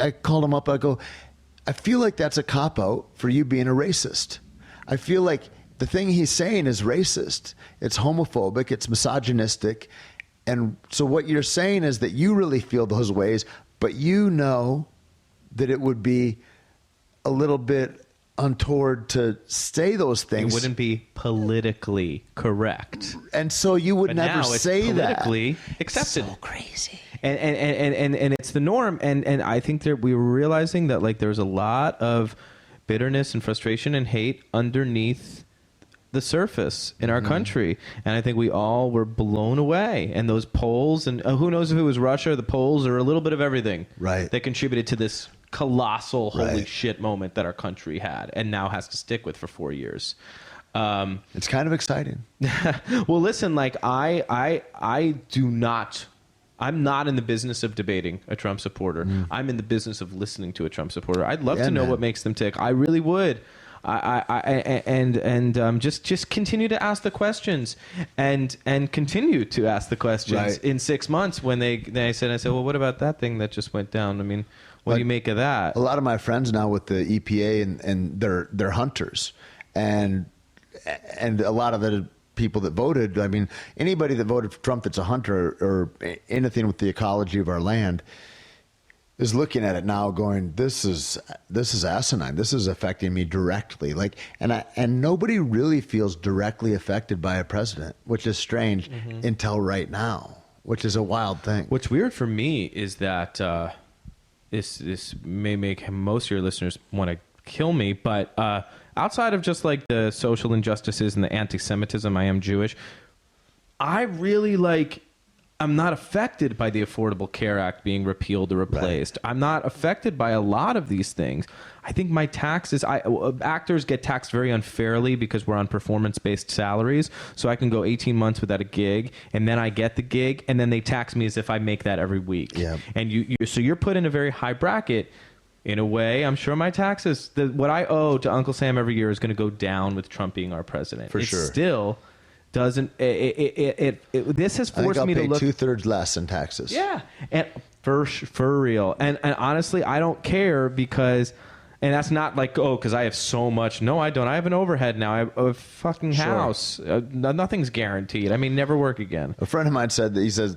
I called him up. I go, I feel like that's a cop-out for you being a racist. I feel like the thing he's saying is racist. It's homophobic. It's misogynistic. And so what you're saying is that you really feel those ways, but you know that it would be a little bit untoward to say those things. It wouldn't be politically correct. And so you would never say that. Politically accepted. So crazy. And it's the norm. And I think that we were realizing that like there's a lot of bitterness and frustration and hate underneath the surface in our country, and I think we all were blown away. And those polls, and who knows if it was Russia or the polls or a little bit of everything, right, that contributed to listen colossal holy shit moment that our country had and now has to stick with for 4 years. It's kind of exciting. Well, listen, like I'm not in the business of debating a Trump supporter. I'm in the business of listening to a Trump supporter. I'd love to know what makes them tick. I really would. Just continue to ask the questions and continue to ask the questions in 6 months when I said, well, what about that thing that just went down? I mean, what do you make of that? A lot of my friends now with the EPA and they're hunters, and a lot of the people that voted, I mean, anybody that voted for Trump that's a hunter or anything with the ecology of our land is looking at it now going, this is asinine. This is affecting me directly. Like, and nobody really feels directly affected by a president, which is strange until right now, which is a wild thing. What's weird for me is that this may make most of your listeners want to kill me, but outside of just like the social injustices and the anti-Semitism, I am Jewish, I really I'm not affected by the Affordable Care Act being repealed or replaced. Right. I'm not affected by a lot of these things. I think my taxes, actors get taxed very unfairly because we're on performance-based salaries. So I can go 18 months without a gig, and then I get the gig, and then they tax me as if I make that every week. Yeah. And so you're put in a very high bracket. In a way, I'm sure my taxes, what I owe to Uncle Sam every year is going to go down with Trump being our president. For sure. Still doesn't this has forced me to look 2/3 less in taxes. Yeah, and for real. And honestly, I don't care because, and that's not like, because I have so much. No, I don't. I have an overhead now. I have a fucking house. Nothing's guaranteed. I mean, never work again. A friend of mine said that he says,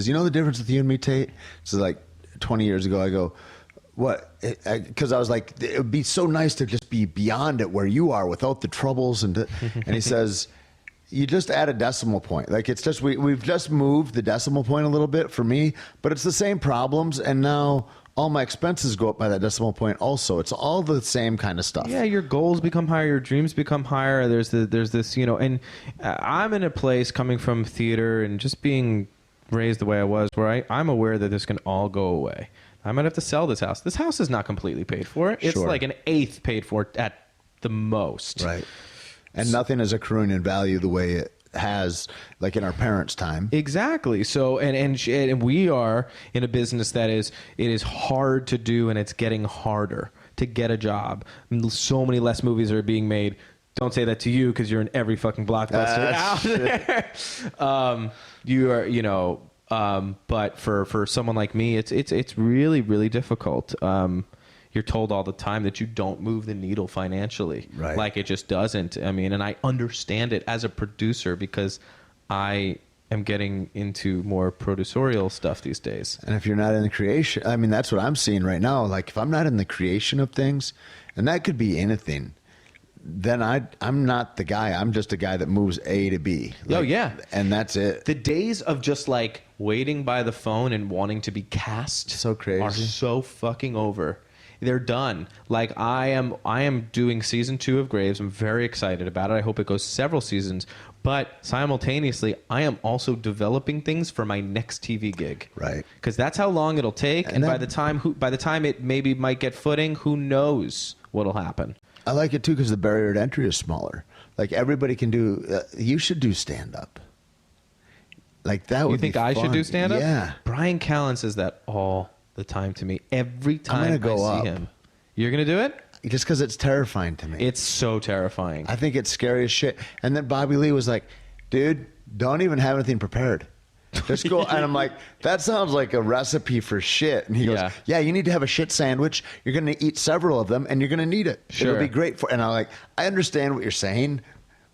you know the difference with you and me, Tait? So like 20 years ago, I go, what? Because I was like, it would be so nice to just be beyond it where you are without the troubles. And he says, you just add a decimal point. Like, it's just, we've just moved the decimal point a little bit for me, but it's the same problems. And now all my expenses go up by that decimal point also. It's all the same kind of stuff. Yeah, your goals become higher, your dreams become higher. There's this, and I'm in a place coming from theater and just being raised the way I was where I'm aware that this can all go away. I might have to sell this house. This house is not completely paid for. It's like an eighth paid for at the most. Right. And nothing is accruing in value the way it has, like in our parents' time. Exactly. So, and we are in a business that it is hard to do, and it's getting harder to get a job. So many less movies are being made. Don't say that to you because you're in every fucking blockbuster out there. You are, but for someone like me, it's really, really difficult. You're told all the time that you don't move the needle financially. Right. Like, it just doesn't. I mean, and I understand it as a producer because I am getting into more producerial stuff these days. And if you're not in the creation, I mean, that's what I'm seeing right now. Like, if I'm not in the creation of things, and that could be anything, then I'm not the guy. I'm just a guy that moves A to B. And that's it. The days of just like waiting by the phone and wanting to be cast so crazy are so fucking over. They're done. Like, I am doing season 2 of Graves. I'm very excited about it. I hope it goes several seasons. But simultaneously, I am also developing things for my next TV gig. Right. Because that's how long it'll take. And by the time it maybe might get footing, who knows what'll happen. I like it too because the barrier to entry is smaller. Like, everybody can do. You should do stand up. Like, that would. You think I should do stand up? Yeah. Brian Callen says that all the time to me. Every time I'm gonna go I see up. him. You're going to do it? Just because it's terrifying to me. It's so terrifying. I think it's scary as shit. And then Bobby Lee was like, dude, don't even have anything prepared. Just go. And I'm like, that sounds like a recipe for shit. And he goes, yeah, you need to have a shit sandwich. You're going to eat several of them and you're going to need it. Sure. It'll be great for. And I'm like, I understand what you're saying,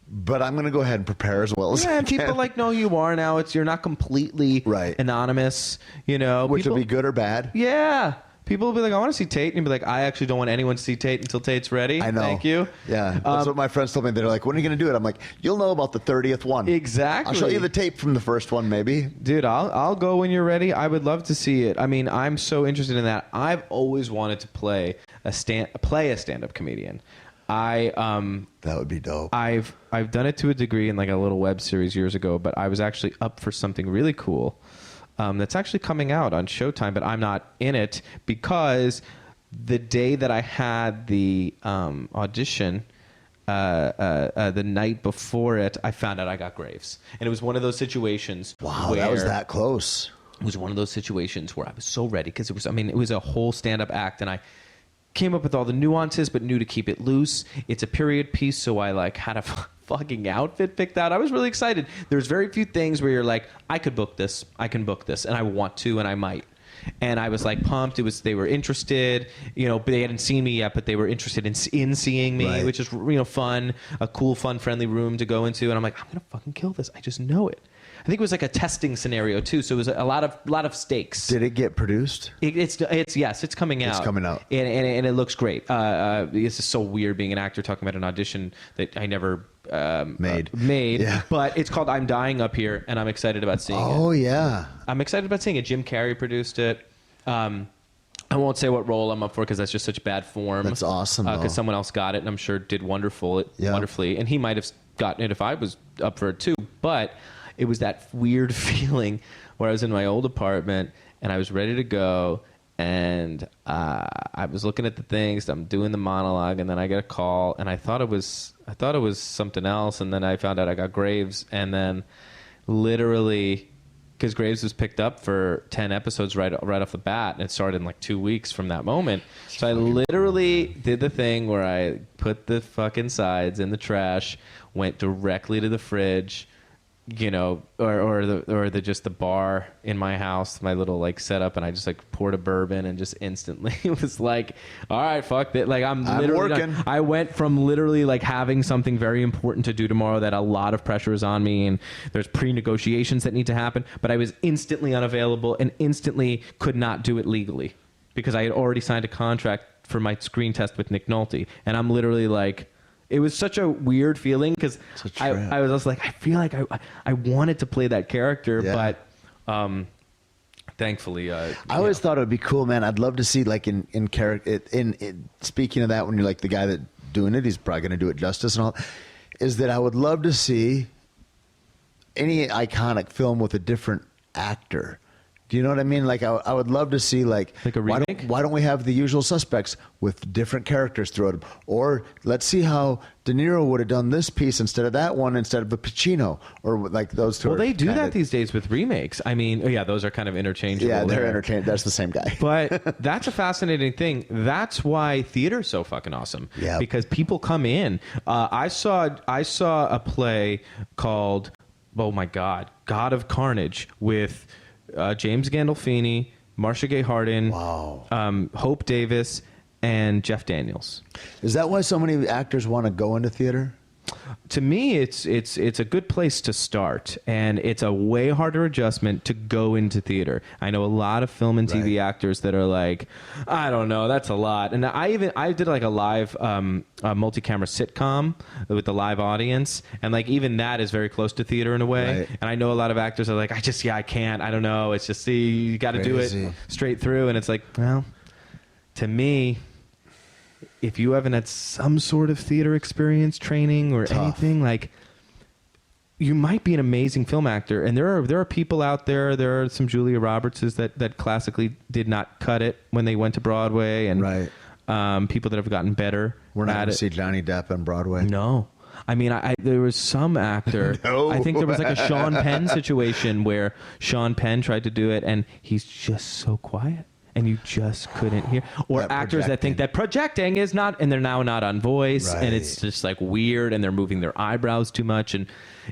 but I'm going to go ahead and prepare as well as I and can. people like know who you are now. You're not completely anonymous, you know. Which will be good or bad. Yeah. People will be like, I want to see Tait. And you'll be like, I actually don't want anyone to see Tait until Tait's ready. I know. Thank you. Yeah. That's what my friends told me. They're like, when are you going to do it? I'm like, you'll know about the 30th one. Exactly. I'll show you the tape from the first one, maybe. Dude, I'll go when you're ready. I would love to see it. I mean, I'm so interested in that. I've always wanted to play a stand-up comedian. That would be dope. I've done it to a degree in like a little web series years ago, but I was actually up for something really cool. That's actually coming out on Showtime, but I'm not in it because the day that I had the audition, the night before it, I found out I got Graves. And it was one of those situations Wow, where that was that close. It was one of those situations where I was so ready because it was a whole stand-up act, and I came up with all the nuances but knew to keep it loose. It's a period piece, so I like had a fucking outfit picked out. I was really excited. There's very few things where you're like, I could book this, I can book this, and I want to, and I might. And I was like pumped. They were interested, but they hadn't seen me yet, but they were interested in seeing me, which is fun, a cool, fun, friendly room to go into. And I'm like, I'm gonna fucking kill this. I just know it. I think it was like a testing scenario too, so it was a lot of stakes. Did it get produced? It's coming out. It's coming out, and it looks great. It's just so weird being an actor talking about an audition that I never made. Yeah. But it's called I'm Dying Up Here, and I'm excited about seeing it. Oh yeah, I'm excited about seeing it. Jim Carrey produced it. I won't say what role I'm up for because that's just such bad form. That's awesome. Because someone else got it, and I'm sure did wonderfully, and he might have gotten it if I was up for it too. But it was that weird feeling where I was in my old apartment and I was ready to go, and I was looking at the things. I'm doing the monologue, and then I get a call, and I thought it was something else, and then I found out I got Graves, and then literally, because Graves was picked up for 10 episodes right off the bat, and it started in like 2 weeks from that moment. So I literally did the thing where I put the fucking sides in the trash, went directly to the fridge, or the bar in my house, my little like setup, and I just like poured a bourbon and just instantly was like, all right, fuck that. Like I'm literally working. I went from literally like having something very important to do tomorrow that a lot of pressure is on me, and there's pre-negotiations that need to happen, but I was instantly unavailable and instantly could not do it legally because I had already signed a contract for my screen test with Nick Nolte, and I'm literally like, it was such a weird feeling because I was like, I feel like I wanted to play that character, but thankfully, I always thought it would be cool, man. I'd love to see like in character. In speaking of that, when you're like the guy that doing it, he's probably going to do it justice and all. Is that I would love to see any iconic film with a different actor. Do you know what I mean? Like I would love to see like a remake? Why don't we have The Usual Suspects with different characters throughout them? Or let's see how De Niro would have done this piece instead of that one, instead of a Pacino, or like those two. Well, they do that these days with remakes. I mean, those are kind of interchangeable. Yeah, they're interchangeable. That's the same guy. But that's a fascinating thing. That's why theater's so fucking awesome. Yeah. Because people come in. I saw a play called, oh my God, God of Carnage with James Gandolfini, Marcia Gay Harden, Hope Davis, and Jeff Daniels. Is that why so many actors want to go into theater? To me, it's a good place to start, and it's a way harder adjustment to go into theater. I know a lot of film and TV actors that are like, I don't know, that's a lot. And I did like a live multi-camera sitcom with the live audience, and like even that is very close to theater in a way. Right. And I know a lot of actors are like, I can't, I don't know. It's just, you got to do it straight through, and it's like, well, to me, if you haven't had some sort of theater experience, training, or anything, like, you might be an amazing film actor. And there are people out there. There are some Julia Robertses that classically did not cut it when they went to Broadway, and people that have gotten better. We're not going to see Johnny Depp on Broadway. No. I mean, there was some actor. No. I think there was like a Sean Penn situation where Sean Penn tried to do it, and he's just so quiet. and you just couldn't hear. Or That actors that think that projecting is not, and they're now not on voice, and it's just like weird, and they're moving their eyebrows too much, and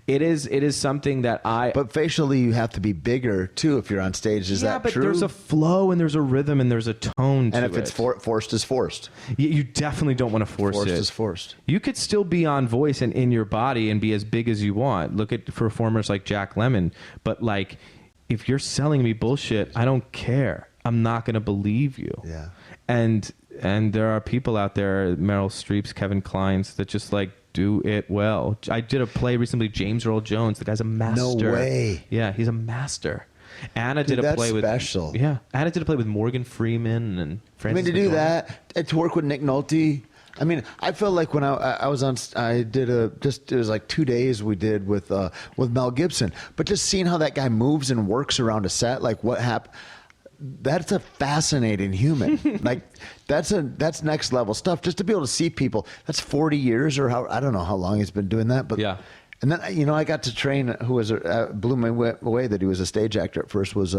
it is something that But facially, you have to be bigger too if you're on stage. Is that but true? there's a flow and there's a rhythm and there's a tone to and if it. it's forced, is forced. You definitely don't want to force it. Forced is forced. You could still be on voice and in your body and be as big as you want. Look at performers like Jack Lemmon. But like, if you're selling me bullshit, I don't care. I'm not going to believe you. Yeah. And there are people out there, Meryl Streep's, Kevin Kline's, that just like do it well. I did a play recently, James Earl Jones. The guy's a master. No way. Yeah, he's a master. Anna did a play with special. Yeah, Anna did a play with Morgan Freeman and Francis. To do McDormand. that, and to work with Nick Nolte. I mean, I felt like when I was on, I did it was like 2 days we did with Mel Gibson. But just seeing how that guy moves and works around a set, like what happened. That's a fascinating human. Like that's next level stuff. Just to be able to see people. That's 40 years or I don't know how long he's been doing that. But yeah. And then I got to train. Who was blew me away that he was a stage actor at first was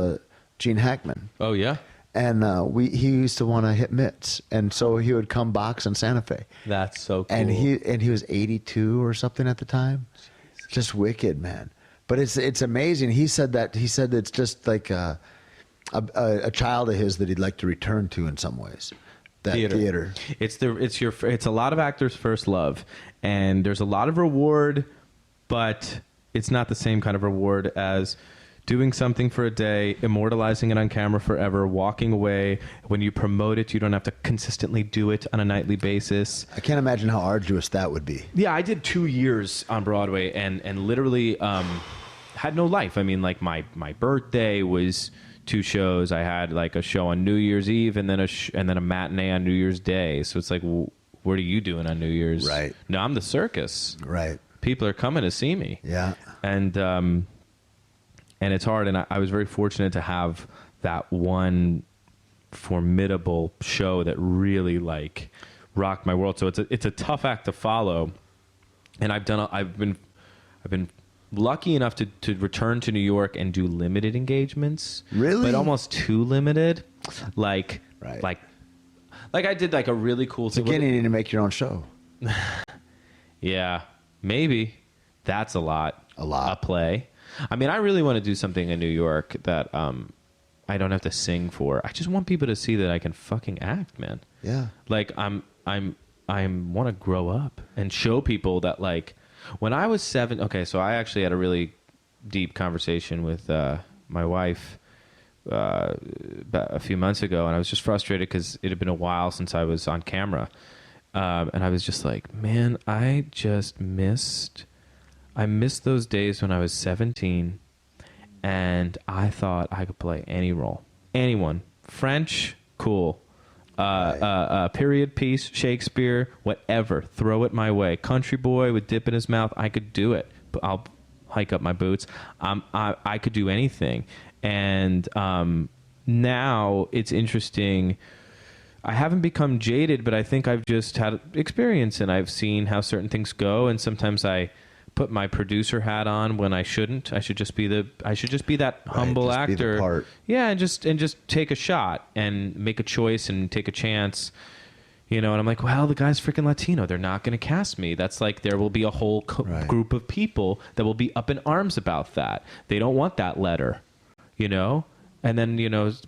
Gene Hackman. Oh yeah. And he used to want to hit mitts, and so he would come box in Santa Fe. That's so cool. And he was 82 or something at the time. Jeez. Just wicked, man. But it's amazing. He said it's just like a child of his that he'd like to return to in some ways. That theater. It's a lot of actors' first love, and there's a lot of reward, but it's not the same kind of reward as doing something for a day, immortalizing it on camera forever, walking away. When you promote it, you don't have to consistently do it on a nightly basis. I can't imagine how arduous that would be. Yeah, I did 2 years on Broadway and literally had no life. I mean, like my birthday was 2 shows. I had like a show on New Year's Eve and then a matinee on New Year's Day. So it's like, what are you doing on New Year's? Right. No, I'm the circus. Right. People are coming to see me. Yeah. And it's hard, and I was very fortunate to have that one formidable show that really like rocked my world. So it's a tough act to follow, and I've been lucky enough to return to New York and do limited engagements. Really? But almost too limited. Like right. like I did like a really cool thing. Again, you need to make your own show. Yeah, maybe that's a lot. A play. I mean, I really want to do something in New York that I don't have to sing for. I just want people to see that I can fucking act, man. Yeah. Like I want to grow up and show people that like when I was 7. Okay, so I actually had a really deep conversation with my wife about a few months ago, and I was just frustrated because it had been a while since I was on camera, and I was just like, man, I missed those days when I was 17 and I thought I could play any role. Anyone. French, cool. Period piece, Shakespeare, whatever. Throw it my way. Country boy with dip in his mouth, I could do it. But I'll hike up my boots. I could do anything. And now it's interesting. I haven't become jaded, but I think I've just had experience and I've seen how certain things go, and sometimes I put my producer hat on when I shouldn't. I should just be that humble actor. Be the part. Yeah, and just take a shot and make a choice and take a chance. And I'm like, well, the guy's freaking Latino. They're not going to cast me. That's like there will be a whole group of people that will be up in arms about that. They don't want that letter, And then,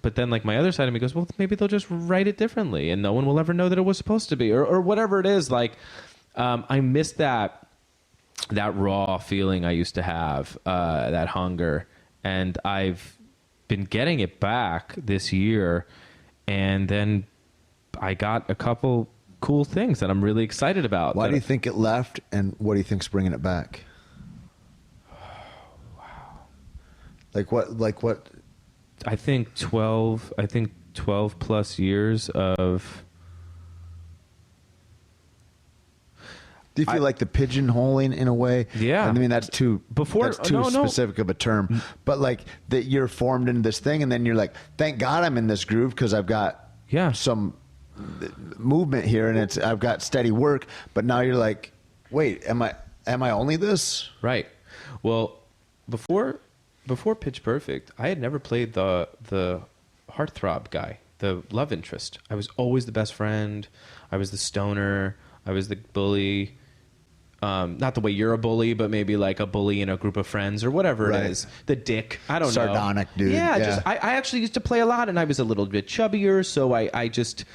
but then like my other side of me goes, well, maybe they'll just write it differently and no one will ever know that it was supposed to be or whatever it is. Like, I miss that raw feeling I used to have, that hunger. And I've been getting it back this year. And then I got a couple cool things that I'm really excited about. Why do you think it left, and what do you think's bringing it back? Wow. Like what? I think 12 plus years of... Do you feel like the pigeonholing in a way? Yeah. I mean, that's too specific of a term. But like that you're formed into this thing, and then you're like, thank God I'm in this groove because I've got some movement here, and I've got steady work. But now you're like, wait, am I only this? Right. Well, before Pitch Perfect, I had never played the heartthrob guy. the love interest. I was always the best friend. I was the stoner. I was the bully. Not the way you're a bully, but maybe like a bully in a group of friends or whatever it is. The dick. I don't know. Sardonic dude. Yeah. I actually used to play a lot, and I was a little bit chubbier, so I just,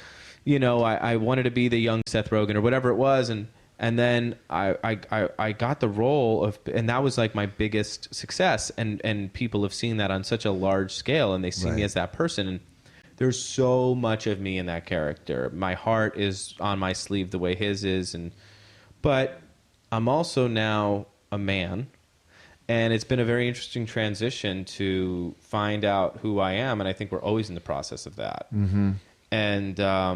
I wanted to be the young Seth Rogen or whatever it was, and then I got the role of, and that was like my biggest success, and people have seen that on such a large scale, and they see me as that person, and there's so much of me in that character. My heart is on my sleeve the way his is, but I'm also now a man, and it's been a very interesting transition to find out who I am, and I think we're always in the process of that. Mm-hmm. And I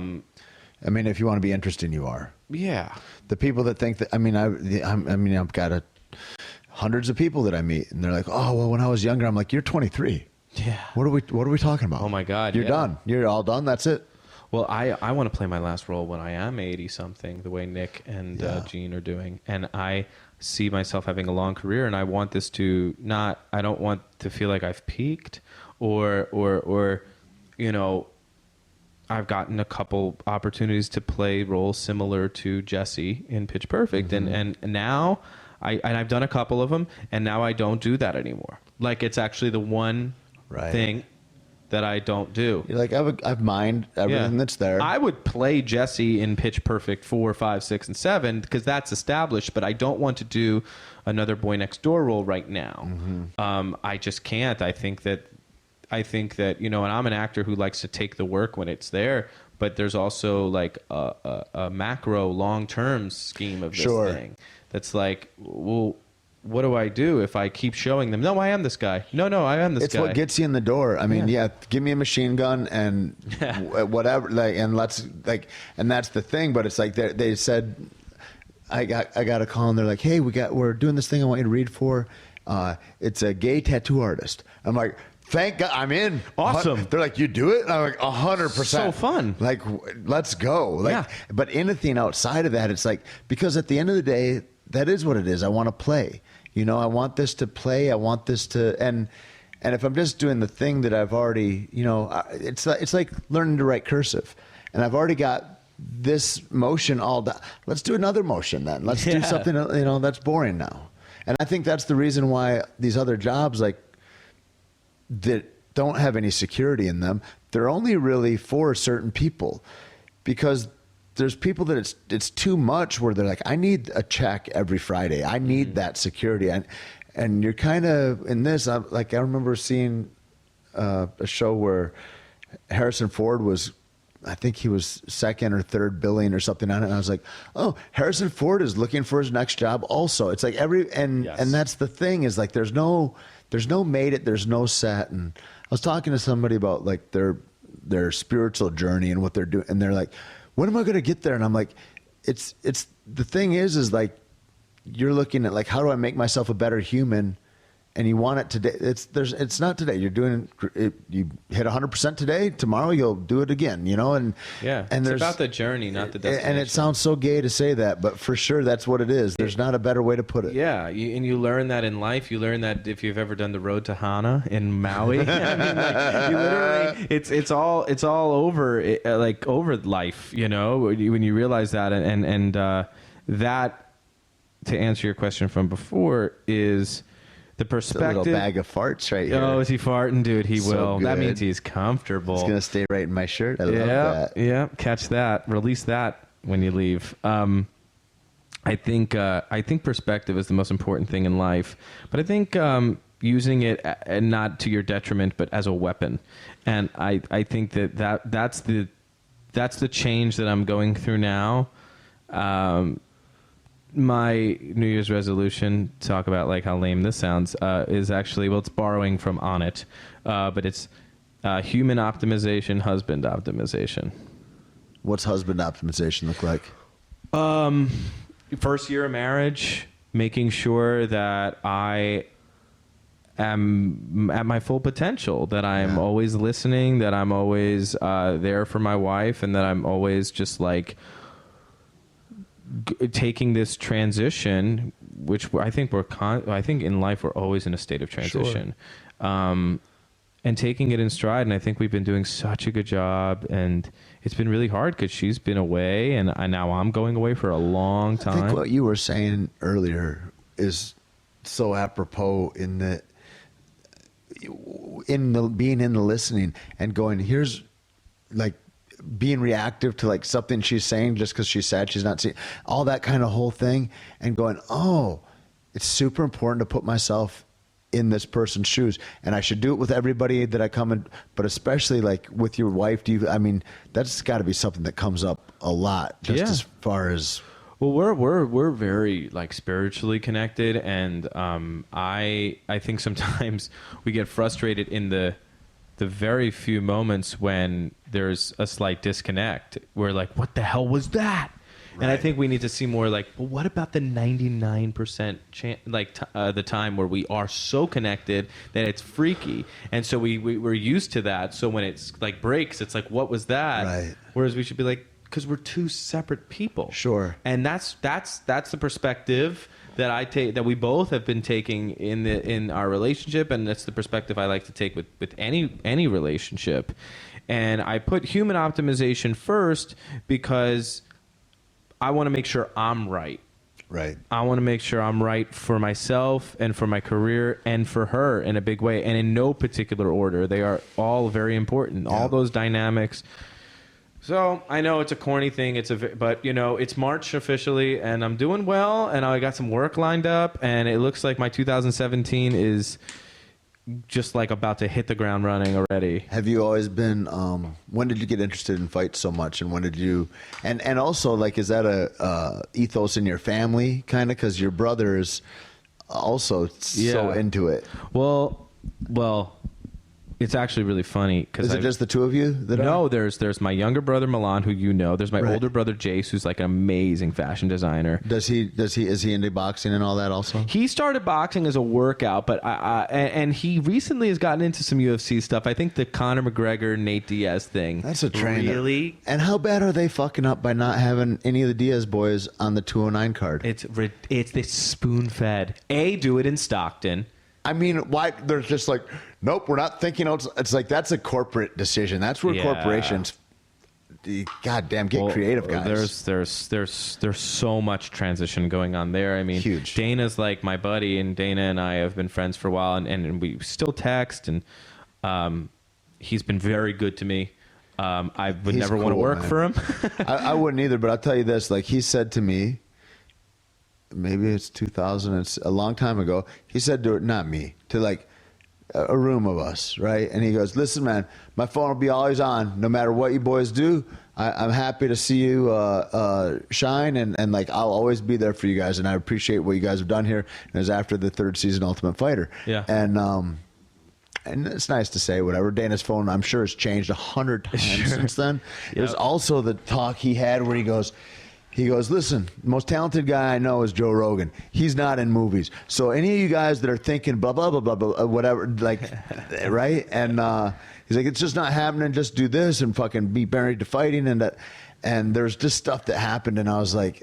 mean, if you want to be interesting, you are. Yeah. The people that think that, I've got hundreds of people that I meet, and they're like, "Oh, well, when I was younger," I'm like, "You're 23. Yeah. What are we talking about? Oh my God. You're done. You're all done. That's it." Well, I want to play my last role when I am 80-something, the way Nick and Gene are doing. And I see myself having a long career, and I want this to I don't want to feel like I've peaked or I've gotten a couple opportunities to play roles similar to Jesse in Pitch Perfect. Mm-hmm. And now I've done a couple of them, and now I don't do that anymore. Like, it's actually the one thing that I don't do. You're like, I've mined everything that's there. I would play Jesse in Pitch Perfect 4, 5, 6, and 7 because that's established, but I don't want to do another Boy Next Door role right now. Mm-hmm. I just can't. I think that and I'm an actor who likes to take the work when it's there, but there's also like a macro long-term scheme of this thing that's like, well, what do I do if I keep showing them? No, I am this guy. No, I am this guy. It's what gets you in the door. I mean, give me a machine gun and whatever, and let's and that's the thing. But it's like they said, I got a call, and they're like, "Hey, we're doing this thing I want you to read for. It's a gay tattoo artist." I'm like, "Thank God, I'm in." Awesome. They're like, "You do it?" And I'm like, 100%. So fun. Like, let's go. But anything outside of that, it's like, because at the end of the day, that is what it is. I want to play. I want this to play. I want this to, and if I'm just doing the thing that I've already, it's like learning to write cursive, and I've already got this motion all done. Let's do another motion then. Let's do something, that's boring now. And I think that's the reason why these other jobs, like, that don't have any security in them, they're only really for certain people, because there's people that it's too much where they're like, I need a check every Friday. I need that security. And you're kind of in this, I remember seeing a show where Harrison Ford was, I think he was second or third billing or something on it. And I was like, oh, Harrison Ford is looking for his next job also. It's like and that's the thing, is like, there's no made it, there's no set. And I was talking to somebody about like their spiritual journey and what they're doing. And they're like, when am I going to get there? And I'm like, it's the thing is like, you're looking at like, how do I make myself a better human? And you want it today. It's not today. You're doing it. You hit 100% today. Tomorrow you'll do it again. And it's about the journey, not the destination. And it sounds so gay to say that, but for sure that's what it is. There's not a better way to put it. Yeah, and you learn that in life. You learn that if you've ever done the road to Hana in Maui. I mean, like, you literally, it's all over over life. When you realize that, and that, to answer your question from before, is the perspective. A little bag of farts right here. Oh, is he farting, dude? He So will. good. That means he's comfortable. It's gonna stay right in my shirt. I love that. Yeah, catch that. Release that when you leave. I think perspective is the most important thing in life, but I think using it and not to your detriment, but as a weapon. And I think that's the change that I'm going through now. My New Year's resolution, talk about like how lame this sounds, is actually, it's borrowing from On It, but it's human optimization, husband optimization. What's husband optimization look like? First year of marriage, making sure that I am at my full potential, that I'm always listening, that I'm always there for my wife, and that I'm always just like taking this transition, which I think I think in life we're always in a state of transition. Sure. and taking it in stride. And I think we've been doing such a good job, and it's been really hard because she's been away, and now I'm going away for a long time. I think what you were saying earlier is so apropos in that, being in the listening and going, here's like being reactive to like something she's saying just because she's sad she's not seeing all that kind of whole thing, and going, oh, it's super important to put myself in this person's shoes, and I should do it with everybody that I come in, but especially like with your wife. That's got to be something that comes up a lot, just as far as. Well, we're very like spiritually connected, and I think sometimes we get frustrated in the very few moments when there's a slight disconnect. We're like, what the hell was that? Right. And I think we need to see more like, well, what about the 99% the time where we are so connected that it's freaky, and so we're used to that. So when it's like breaks, it's like, what was that? Right. Whereas we should be like, because we're two separate people. Sure. And that's the perspective that I take, that we both have been taking in our relationship, and that's the perspective I like to take with any relationship. And I put human optimization first because I want to make sure I'm right. Right. I want to make sure I'm right for myself and for my career and for her in a big way, and in no particular order. They are all very important. Yeah. All those dynamics. So I know it's a corny thing. But it's March officially, and I'm doing well, and I got some work lined up, and it looks like my 2017 is just like about to hit the ground running already. Have you always been? When did you get interested in fights so much, and when did you? And also, like, is that a ethos in your family, kind of? Because your brother is also so into it. Well. It's actually really funny. Is it just the two of you? There's my younger brother Milan, who you know. There's my older brother Jace, who's like an amazing fashion designer. Is he into boxing and all that also? He started boxing as a workout, but and he recently has gotten into some UFC stuff. I think the Conor McGregor Nate Diaz thing. That's a trainer. Really? And how bad are they fucking up by not having any of the Diaz boys on the 209 card? It's spoon fed. Do it in Stockton. I mean, why? They're just like, nope, we're not thinking. It's like, that's a corporate decision. That's where corporations, goddamn, get creative, guys. There's so much transition going on there. I mean, huge. Dana's like my buddy, and Dana and I have been friends for a while, and we still text, and he's been very good to me. I would never want to work for him. I wouldn't either, but I'll tell you this. Like, he said to me, maybe it's 2000, it's a long time ago, he said to, not me, to like a room of us, right? And he goes, listen, man, my phone will be always on no matter what you boys do. I'm happy to see you shine, and like, I'll always be there for you guys, and I appreciate what you guys have done here. And it was after the third season Ultimate Fighter. Yeah. And it's nice to say whatever. Dana's phone, I'm sure, has changed 100 times since then. Yep. There's also the talk he had where he goes, listen, the most talented guy I know is Joe Rogan. He's not in movies. So any of you guys that are thinking blah, blah, blah, blah, blah, whatever, like, right? And he's like, it's just not happening. Just do this and fucking be married to fighting. And there's just stuff that happened. And I was like,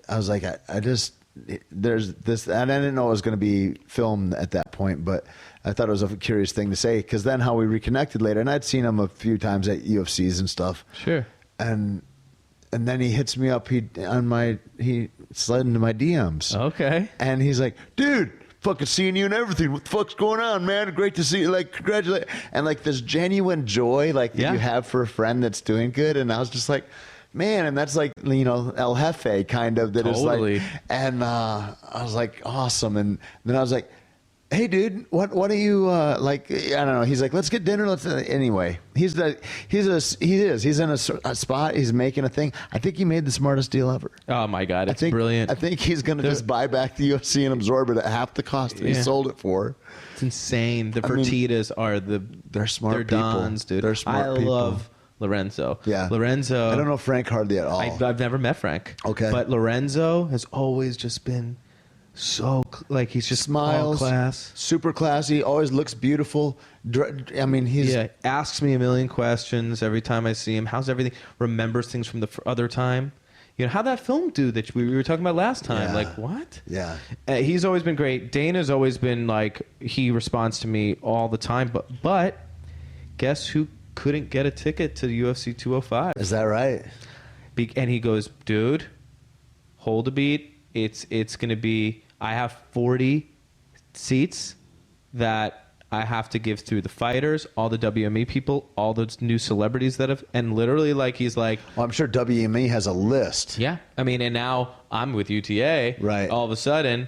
there's this, and I didn't know it was going to be filmed at that point, but I thought it was a curious thing to say, because then how we reconnected later, and I'd seen him a few times at UFCs and stuff. Sure. And then he hits me up. He slid into my DMs. Okay. And he's like, dude, fucking seeing you and everything. What the fuck's going on, man? Great to see you. Like, congratulate. And like this genuine joy, like that you have for a friend that's doing good. And I was just like, man, and that's like, El Jefe kind of, that totally. Is like, and I was like, awesome. And then I was like, hey, dude, what are you like? I don't know. He's like, let's get dinner. Anyway. He's in a spot. He's making a thing. I think he made the smartest deal ever. Oh my God, it's brilliant. I think he's gonna just buy back the UFC and absorb it at half the cost that he sold it for. It's insane. The Fertittas are they're smart people. Dons, dude. They're smart people. I love Lorenzo. Yeah, Lorenzo. I don't know Frank hardly at all. I've never met Frank. Okay, but Lorenzo has always just been. So, like, he's just smiles, all class, super classy, always looks beautiful. I mean, asks me a million questions every time I see him. How's everything? Remembers things from the other time. How'd that film do that we were talking about last time? Yeah. Like, what? Yeah. He's always been great. Dana's always been like, he responds to me all the time, but guess who couldn't get a ticket to the UFC 205? Is that right? And he goes, dude, hold a beat. It's going to be, I have 40 seats that I have to give through the fighters, all the WME people, all those new celebrities that have, and literally like, he's like, well, I'm sure WME has a list. Yeah. I mean, and now I'm with UTA. Right. All of a sudden,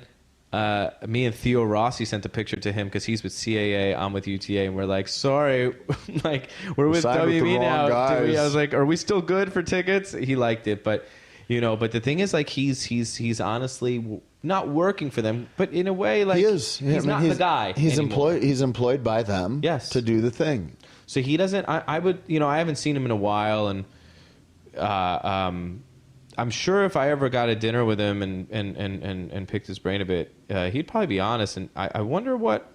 me and Theo Rossi sent a picture to him because he's with CAA, I'm with UTA, and we're like, sorry, like we're with WME now. I was like, are we still good for tickets? He liked it, but but the thing is, like, he's honestly not working for them, but in a way, like, he's not the guy. He's anymore. employed by them. Yes. To do the thing. So he doesn't. I would. I haven't seen him in a while, and I'm sure if I ever got a dinner with him and picked his brain a bit, he'd probably be honest. And I wonder what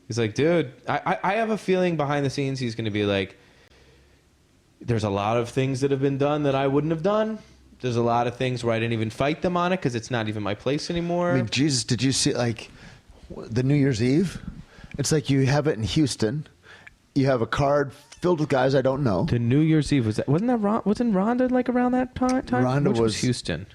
he's like, dude. I have a feeling behind the scenes he's going to be like, there's a lot of things that have been done that I wouldn't have done. There's a lot of things where I didn't even fight them on it because it's not even my place anymore. I mean, Jesus, did you see, like, the New Year's Eve? It's like you have it in Houston. You have a card filled with guys I don't know. The New Year's Eve, wasn't Rhonda like around that time? Rhonda Which was Houston.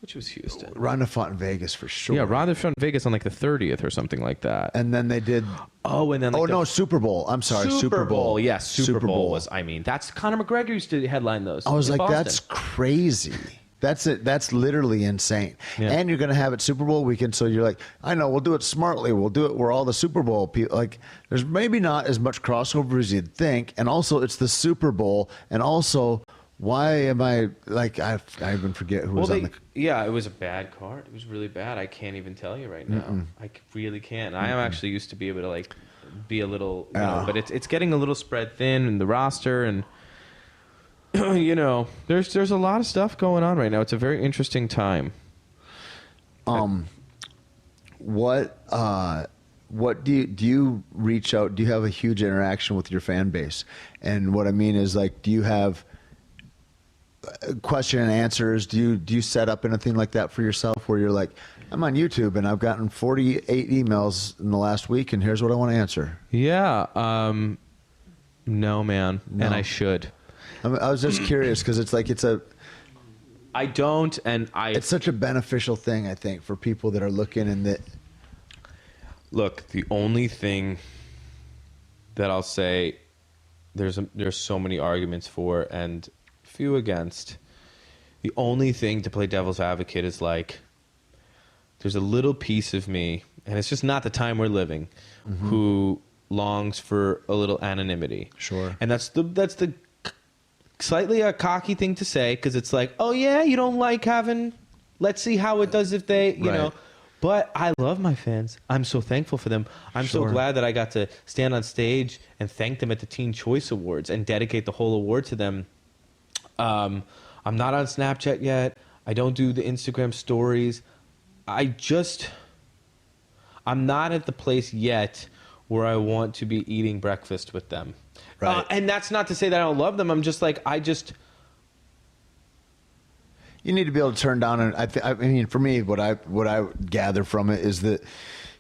Which was Houston. Rhonda fought in Vegas for sure. Yeah, Rhonda fought in Vegas on like the 30th or something like that. And then they did. Oh, and then Super Bowl. I'm sorry, Super Bowl. Yes, Super Bowl was. That's Conor McGregor used to headline those. I was like, Boston. that's crazy. That's it. That's literally insane. Yeah. And you're going to have it Super Bowl weekend, so you're like, I know, we'll do it smartly. We'll do it where all the Super Bowl people, like, there's maybe not as much crossover as you'd think, and also it's the Super Bowl, and also, why am I, like, I even forget who was on the... Yeah, it was a bad card. It was really bad. I can't even tell you right now. I really can't. I am actually used to be able to, like, be a little, but it's getting a little spread thin in the roster, and... there's a lot of stuff going on right now. It's a very interesting time. What do you reach out? Do you have a huge interaction with your fan base? And what I mean is, like, do you have question and answers? Do you set up anything like that for yourself where you're like, I'm on YouTube and I've gotten 48 emails in the last week and here's what I want to answer? Yeah. No, man. No. And I should. I was just curious because it's like I don't, and it's such a beneficial thing, I think, for people that are looking and that. Look, the only thing that I'll say, there's so many arguments for and few against. The only thing, to play devil's advocate, is like, there's a little piece of me, and it's just not the time we're living, who longs for a little anonymity. Sure. And that's the slightly a cocky thing to say, because it's like, oh yeah, you don't like having, let's see how it does if they, you know. But I love my fans. I'm so thankful for them. I'm so glad that I got to stand on stage and thank them at the Teen Choice Awards and dedicate the whole award to them. I'm not on Snapchat yet. I don't do the Instagram stories. I'm not at the place yet where I want to be eating breakfast with them. Right. And that's not to say that I don't love them. I'm just like, you need to be able to turn down. And I mean, for me, what I gather from it is that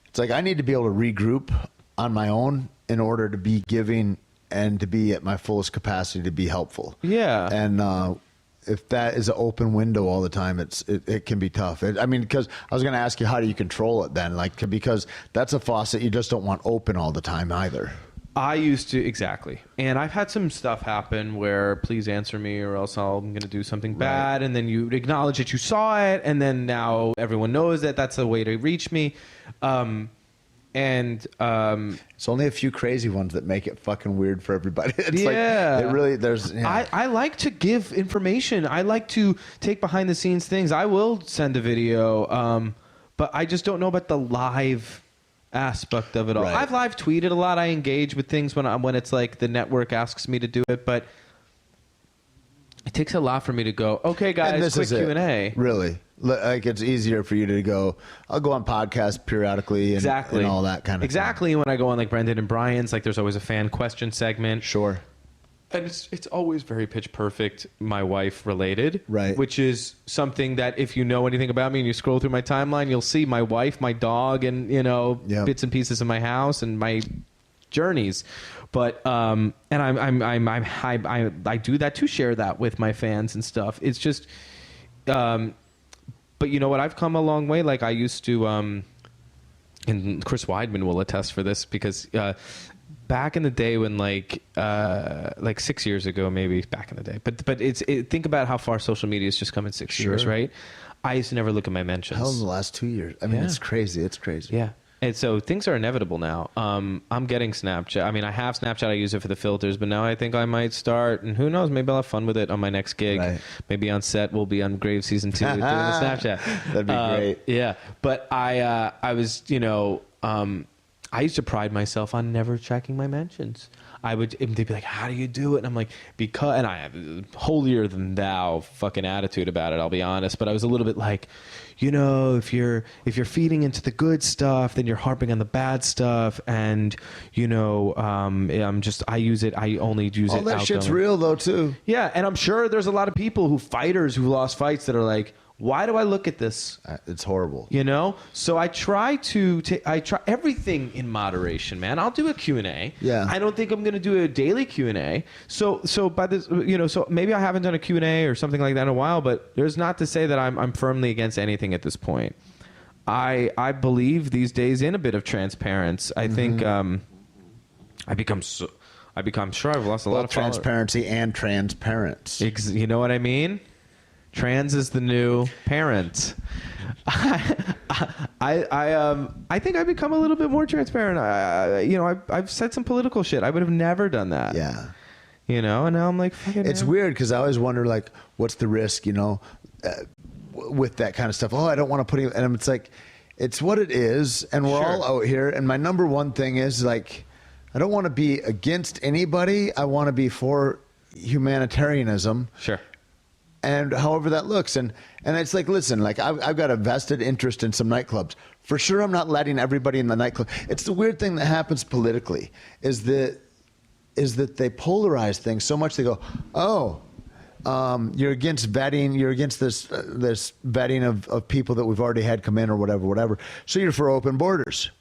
it's like I need to be able to regroup on my own in order to be giving and to be at my fullest capacity to be helpful. Yeah. And if that is an open window all the time, it can be tough. I mean, because I was going to ask you, how do you control it then? Like, because that's a faucet you just don't want open all the time either. I used to, exactly. And I've had some stuff happen where please answer me or else I'm going to do something bad. And then you acknowledge that you saw it. And then now everyone knows that that's a way to reach me. It's only a few crazy ones that make it fucking weird for everybody. It's I like to give information. I like to take behind the scenes things. I will send a video. But I just don't know about the live aspect of it all. I've live tweeted a lot. I engage with things when it's like the network asks me to do it, but it takes a lot for me to go, okay guys, quick Q&A. Really? Like, it's easier for you to go, I'll go on podcasts periodically and all that kind of Exactly. thing. When I go on like Brendan and Brian's, like there's always a fan question segment. Sure. And it's always very pitch perfect, my wife related. Right. Which is something that if you know anything about me and you scroll through my timeline, you'll see my wife, my dog, and, bits and pieces of my house and my journeys. But and I do that to share that with my fans and stuff. It's just, but you know what? I've come a long way. Like I used to, and Chris Weidman will attest for this because back in the day when like 6 years ago, maybe back in the day, but think about how far social media has just come in 6 years, right? I used to never look at my mentions. Hell, in the last 2 years. I mean, it's crazy. It's crazy. Yeah. And so things are inevitable now. I'm getting Snapchat. I mean, I have Snapchat. I use it for the filters, but now I think I might start, and who knows, maybe I'll have fun with it on my next gig. Right. Maybe on set we'll be on Grave Season 2 doing a Snapchat. That'd be great. Yeah. But I was, I used to pride myself on never checking my mentions. They'd be like, how do you do it? And I'm like, and I have a holier than thou fucking attitude about it, I'll be honest. But I was a little bit like, if you're feeding into the good stuff, then you're harping on the bad stuff. And, I only use it All that shit's outgoing. real though too. Yeah. And I'm sure there's a lot of people fighters who lost fights that are like, why do I look at this? It's horrible. So I try to I try everything in moderation, man. I'll do a Q&A. Yeah. I don't think I'm going to do a daily Q&A. So by this, so maybe I haven't done a Q&A or something like that in a while, but there's not to say that I'm firmly against anything at this point. I believe these days in a bit of transparency. I think I become sure I've lost a lot of transparency followers. And transparency. You know what I mean? Trans is the new parent. I think I've become a little bit more transparent. I've said some political shit. I would have never done that. Yeah. And now I'm like, fucking. It's weird because I always wonder, like, what's the risk, with that kind of stuff. Oh, I don't want to put it. And it's like, it's what it is. And we're all out here. And my number one thing is, like, I don't want to be against anybody. I want to be for humanitarianism. Sure. And however that looks. And it's like, listen, like I've got a vested interest in some nightclubs. For sure, I'm not letting everybody in the nightclub. It's the weird thing that happens politically is that they polarize things so much. They go, you're against vetting. You're against this vetting of people that we've already had come in or whatever. So you're for open borders.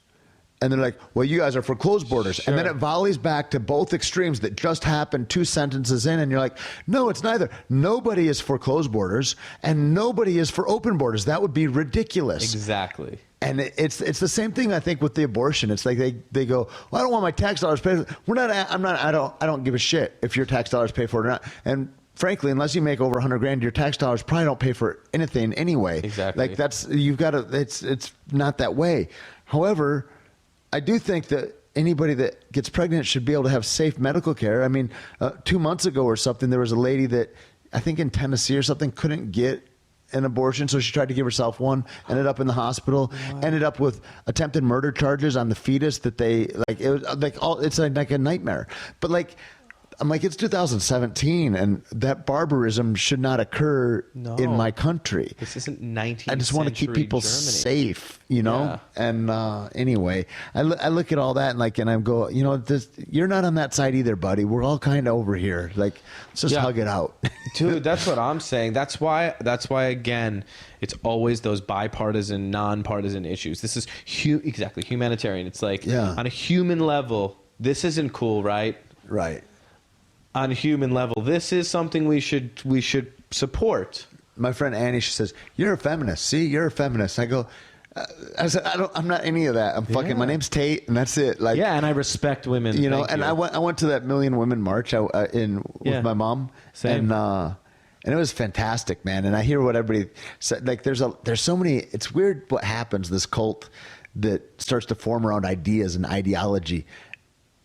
And they're like, well, you guys are for closed borders. Sure. And then it volleys back to both extremes that just happened 2 sentences in. And you're like, no, it's neither. Nobody is for closed borders and nobody is for open borders. That would be ridiculous. Exactly. And it's the same thing, I think, with the abortion. It's like they go, well, I don't want my tax dollars paid. I don't give a shit if your tax dollars pay for it or not. And frankly, unless you make over $100,000, your tax dollars probably don't pay for anything anyway. Exactly. Like it's not that way. However, I do think that anybody that gets pregnant should be able to have safe medical care. I mean, 2 months ago or something, there was a lady that I think in Tennessee or something couldn't get an abortion, so she tried to give herself one, ended up in the hospital, ended up with attempted murder charges on the fetus that they like. It was it's like a nightmare. But like, I'm like, it's 2017, and that barbarism should not occur in my country. This isn't 19th I just want to keep people Germany. safe, Yeah. And anyway, I look at all that and I go, you're not on that side either, buddy. We're all kind of over here. Like, let's just hug it out. Dude, that's what I'm saying. That's why again, it's always those bipartisan, nonpartisan issues. This is exactly humanitarian. It's like on a human level, this isn't cool, right? Right. On a human level, this is something we should support. My friend Annie, she says, "You're a feminist. See, you're a feminist." I go, I said, I'm not any of that. I'm fucking. My name's Tait, and that's it. Like, and I respect women. I went to that Million Women March with my mom. Same. And it was fantastic, man. And I hear what everybody said. Like, there's so many. It's weird what happens. This cult that starts to form around ideas and ideology,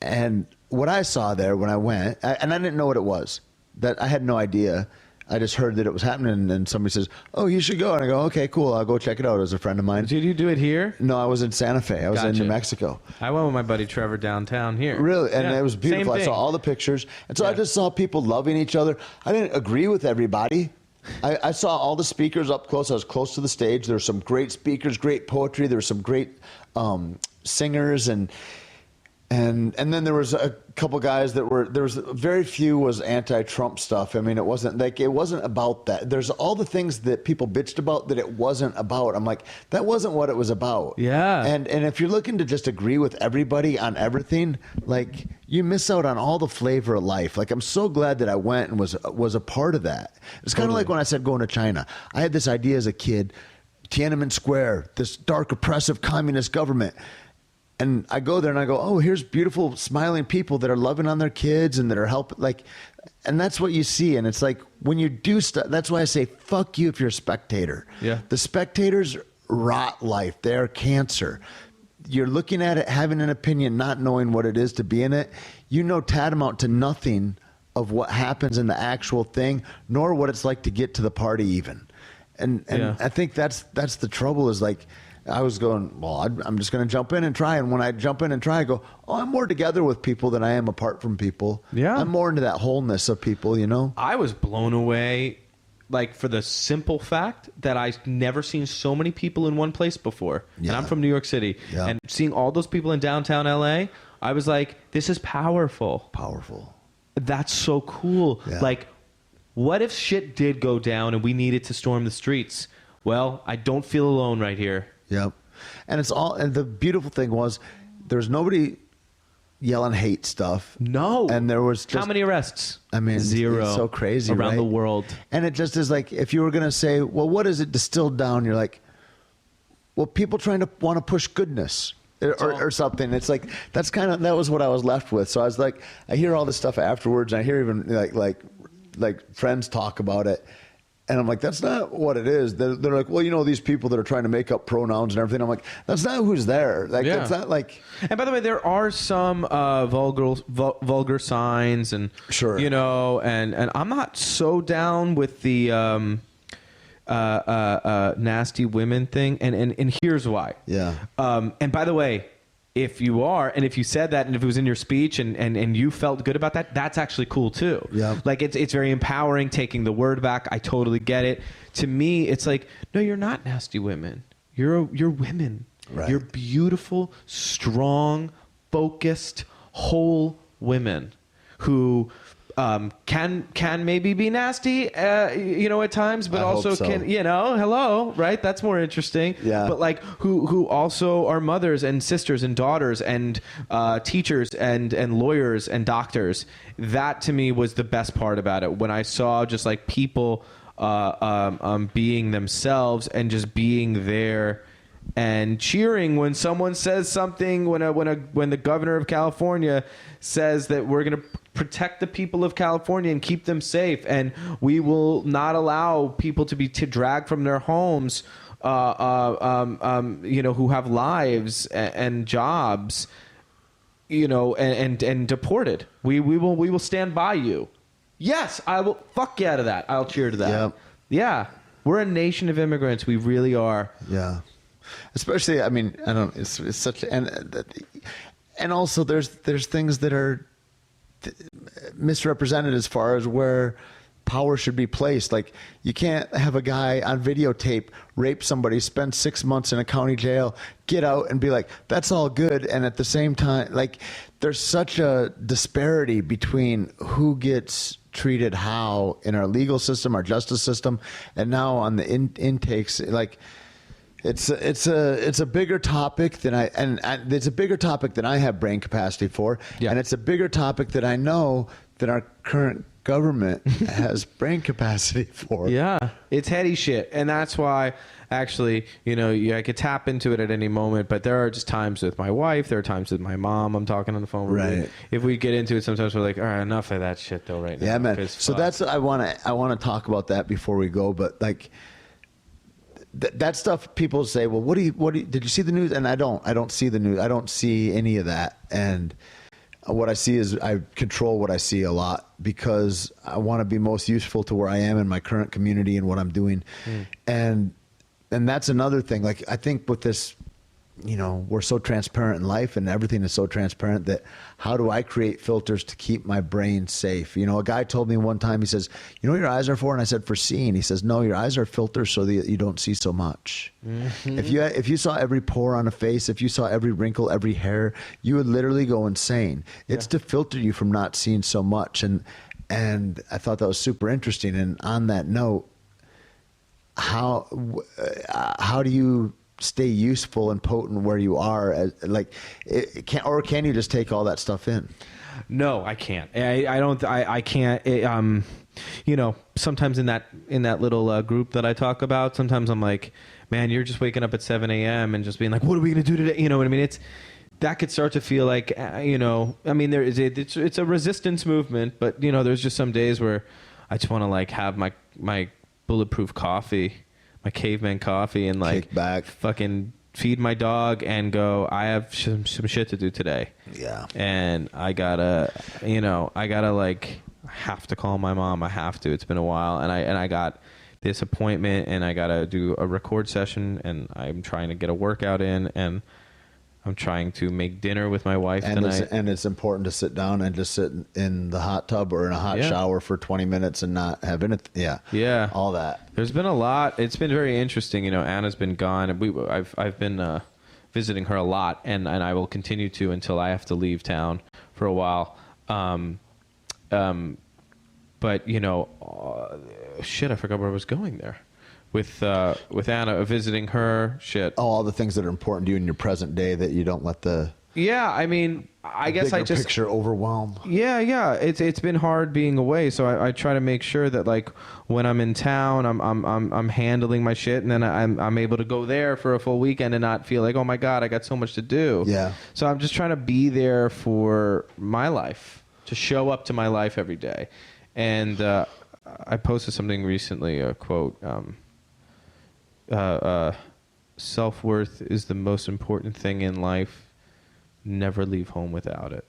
and what I saw there when I went, and I didn't know what it was. That I had no idea. I just heard that it was happening, and somebody says, "Oh, you should go." And I go, "Okay, cool. I'll go check it out." It was a friend of mine. Did you do it here? No, I was in Santa Fe. I was in New Mexico. I went with my buddy Trevor downtown here. Really? And it was beautiful. I saw all the pictures. And so I just saw people loving each other. I didn't agree with everybody. I saw all the speakers up close. I was close to the stage. There were some great speakers, great poetry. There were some great singers, and And then there was a couple guys there was very few was anti-Trump stuff. I mean, it wasn't about that. There's all the things that people bitched about that it wasn't about. I'm like, that wasn't what it was about. Yeah. And if you're looking to just agree with everybody on everything, like, you miss out on all the flavor of life. Like, I'm so glad that I went and was a part of that. It's kind of like when I said going to China. I had this idea as a kid, Tiananmen Square, this dark, oppressive communist government. And I go there and I go, oh, here's beautiful, smiling people that are loving on their kids and that are helping. Like, and that's what you see. And it's like, when you do stuff, that's why I say, fuck you if you're a spectator. Yeah. The spectators rot life. They're cancer. You're looking at it, having an opinion, not knowing what it is to be in it. You know tantamount to nothing of what happens in the actual thing, nor what it's like to get to the party even. And I think that's the trouble is like, I was going, well, I'm just going to jump in and try. And when I jump in and try, I go, oh, I'm more together with people than I am apart from people. Yeah. I'm more into that wholeness of people, you know? I was blown away, like, for the simple fact that I've never seen so many people in one place before. Yeah. And I'm from New York City. Yeah. And seeing all those people in downtown LA, I was like, this is powerful. Powerful. That's so cool. Yeah. Like, what if shit did go down and we needed to storm the streets? Well, I don't feel alone right here. Yep. And the beautiful thing was there was nobody yelling hate stuff. No. And there was just, how many arrests? I mean, 0. It's so crazy around right? the world. And it just is like, if you were going to say, well, what is it distilled down? You're like, well, people trying to want to push goodness or something. It's like, that was what I was left with. So I was like, I hear all this stuff afterwards. And I hear even like friends talk about it. And I'm like, that's not what it is. They're like, well, you know, these people that are trying to make up pronouns and everything. I'm like, that's not who's there. Like, it's not like. And by the way, there are some vulgar signs and, sure, you know, and I'm not so down with the nasty women thing. And here's why. Yeah. And by the way, if you are, and if you said that, and if it was in your speech and you felt good about that, that's actually cool too. Yeah. Like it's very empowering, taking the word back. I totally get it. To me, it's like, no, you're not nasty women. You're women. Right. You're beautiful, strong, focused, whole women who can maybe be nasty, you know, at times, but I also hope so. can, you know, hello, right? That's more interesting. Yeah. But like who also are mothers and sisters and daughters and teachers and lawyers and doctors. That to me was the best part about it. When I saw just like people being themselves and just being there and cheering when someone says something, when the governor of California says that we're going to protect the people of California and keep them safe, and we will not allow people to be dragged from their homes, you know, who have lives and jobs, you know, and deported. We will stand by you. Yes, I will. Fuck you out of that. I'll cheer to that. Yep. Yeah, we're a nation of immigrants. We really are. Yeah. Especially, I mean, I don't. It's such and also there's things that are misrepresented as far as where power should be placed. Like, you can't have a guy on videotape rape somebody, spend 6 months in a county jail, get out and be like, that's all good. And at the same time, like, there's such a disparity between who gets treated how in our legal system, our justice system, and now on the intakes. Like, it's a bigger topic than it's a bigger topic than I have brain capacity for. Yeah. And it's a bigger topic that I know that our current government has brain capacity for. Yeah, it's heady shit. And that's why, actually, you know, I could tap into it at any moment, but there are just times with my wife, there are times with my mom, I'm talking on the phone with. Right. If we get into it, sometimes we're like, all right, enough of that shit though right now. Yeah, man. So that's, I want to talk about that before we go, but like, that stuff, people say, well, what do you, did you see the news? And I don't see the news. I don't see any of that. And what I see is I control what I see a lot because I want to be most useful to where I am in my current community and what I'm doing. And that's another thing. Like, I think with this we're so transparent in life and everything is so transparent that how do I create filters to keep my brain safe? A guy told me one time, he says, you know what your eyes are for? And I said, for seeing. He says, no, your eyes are filters so that you don't see so much. Mm-hmm. If you saw every pore on a face, if you saw every wrinkle, every hair, you would literally go insane. It's to filter you from not seeing so much. And I thought that was super interesting. And on that note, how do you stay useful and potent where you are? Can you just take all that stuff in? No, I can't. I can't. Sometimes in that little group that I talk about, sometimes I'm like, man, you're just waking up at 7 a.m. and just being like, what are we going to do today? You know what I mean? That could start to feel like, it's a resistance movement, but there's just some days where I just want to like have my bulletproof coffee, my caveman coffee, and like kick back, fucking feed my dog and go, I have some shit to do today. Yeah. And I gotta like, I have to call my mom. I have to. It's been a while. And I got this appointment and I gotta do a record session and I'm trying to get a workout in and I'm trying to make dinner with my wife tonight. And it's important to sit down and just sit in the hot tub or in a hot shower for 20 minutes and not have anything. Yeah. Yeah. All that. There's been a lot. It's been very interesting. Anna's been gone. And I've been visiting her a lot, and I will continue to until I have to leave town for a while. But shit, I forgot where I was going there. With Anna, visiting her, shit. Oh, all the things that are important to you in your present day that you don't let the I guess I just picture overwhelm. Yeah. It's been hard being away, so I try to make sure that like when I'm in town, I'm handling my shit, and then I'm able to go there for a full weekend and not feel like, oh my god, I got so much to do. Yeah. So I'm just trying to be there for my life, to show up to my life every day, and I posted something recently, a quote. Self-worth is the most important thing in life. Never leave home without it.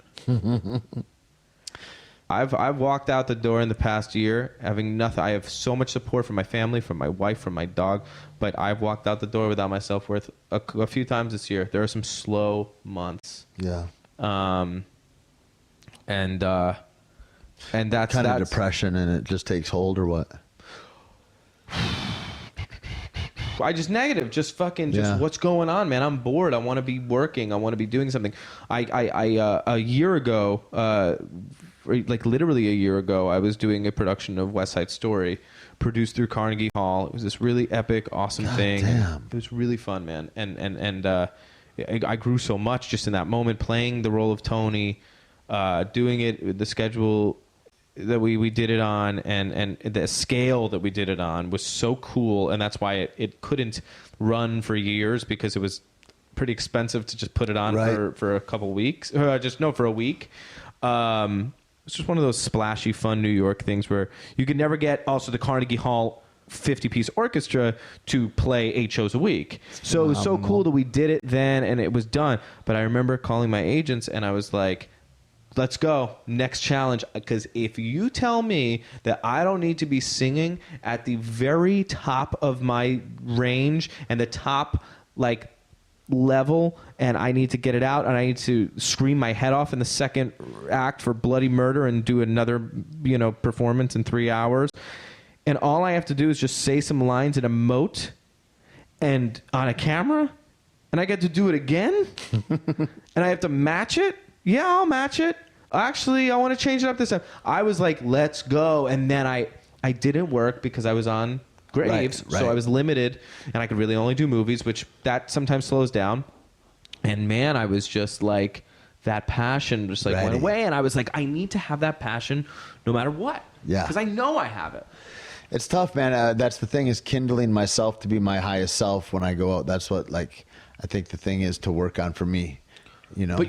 I've walked out the door in the past year having nothing. I have so much support from my family, from my wife, from my dog, but I've walked out the door without my self-worth a few times this year. There are some slow months. Yeah. And that's kind of depression, and it just takes hold, or what? I just negative, just what's going on, man? I'm bored. I want to be working. I want to be doing something. I a year ago, like literally a year ago, I was doing a production of West Side Story, produced through Carnegie Hall. It was this really epic, awesome thing. Damn. It was really fun, man. And I grew so much just in that moment, playing the role of Tony, doing it, the schedule that we did it on, and the scale that we did it on was so cool, and that's why it couldn't run for years, because it was pretty expensive to just put it on for a couple weeks, for a week. It's just one of those splashy, fun New York things where you could never get also the Carnegie Hall 50-piece orchestra to play 8 shows a week. So it was so cool that we did it then, and it was done. But I remember calling my agents, and I was like, let's go. Next challenge. Because if you tell me that I don't need to be singing at the very top of my range and the top, like, level, and I need to get it out, and I need to scream my head off in the second act for bloody murder and do another, performance in 3 hours, and all I have to do is just say some lines and emote and on a camera, and I get to do it again, and I have to match it. Yeah, I'll match it. Actually, I want to change it up this time. I was like, let's go. And then I didn't work because I was on Graves. Right. So I was limited, and I could really only do movies, which that sometimes slows down. And man, I was just like, that passion just like went away. And I was like, I need to have that passion no matter what. Yeah. Because I know I have it. It's tough, man. That's the thing, is kindling myself to be my highest self when I go out. That's what, I think the thing is to work on for me. But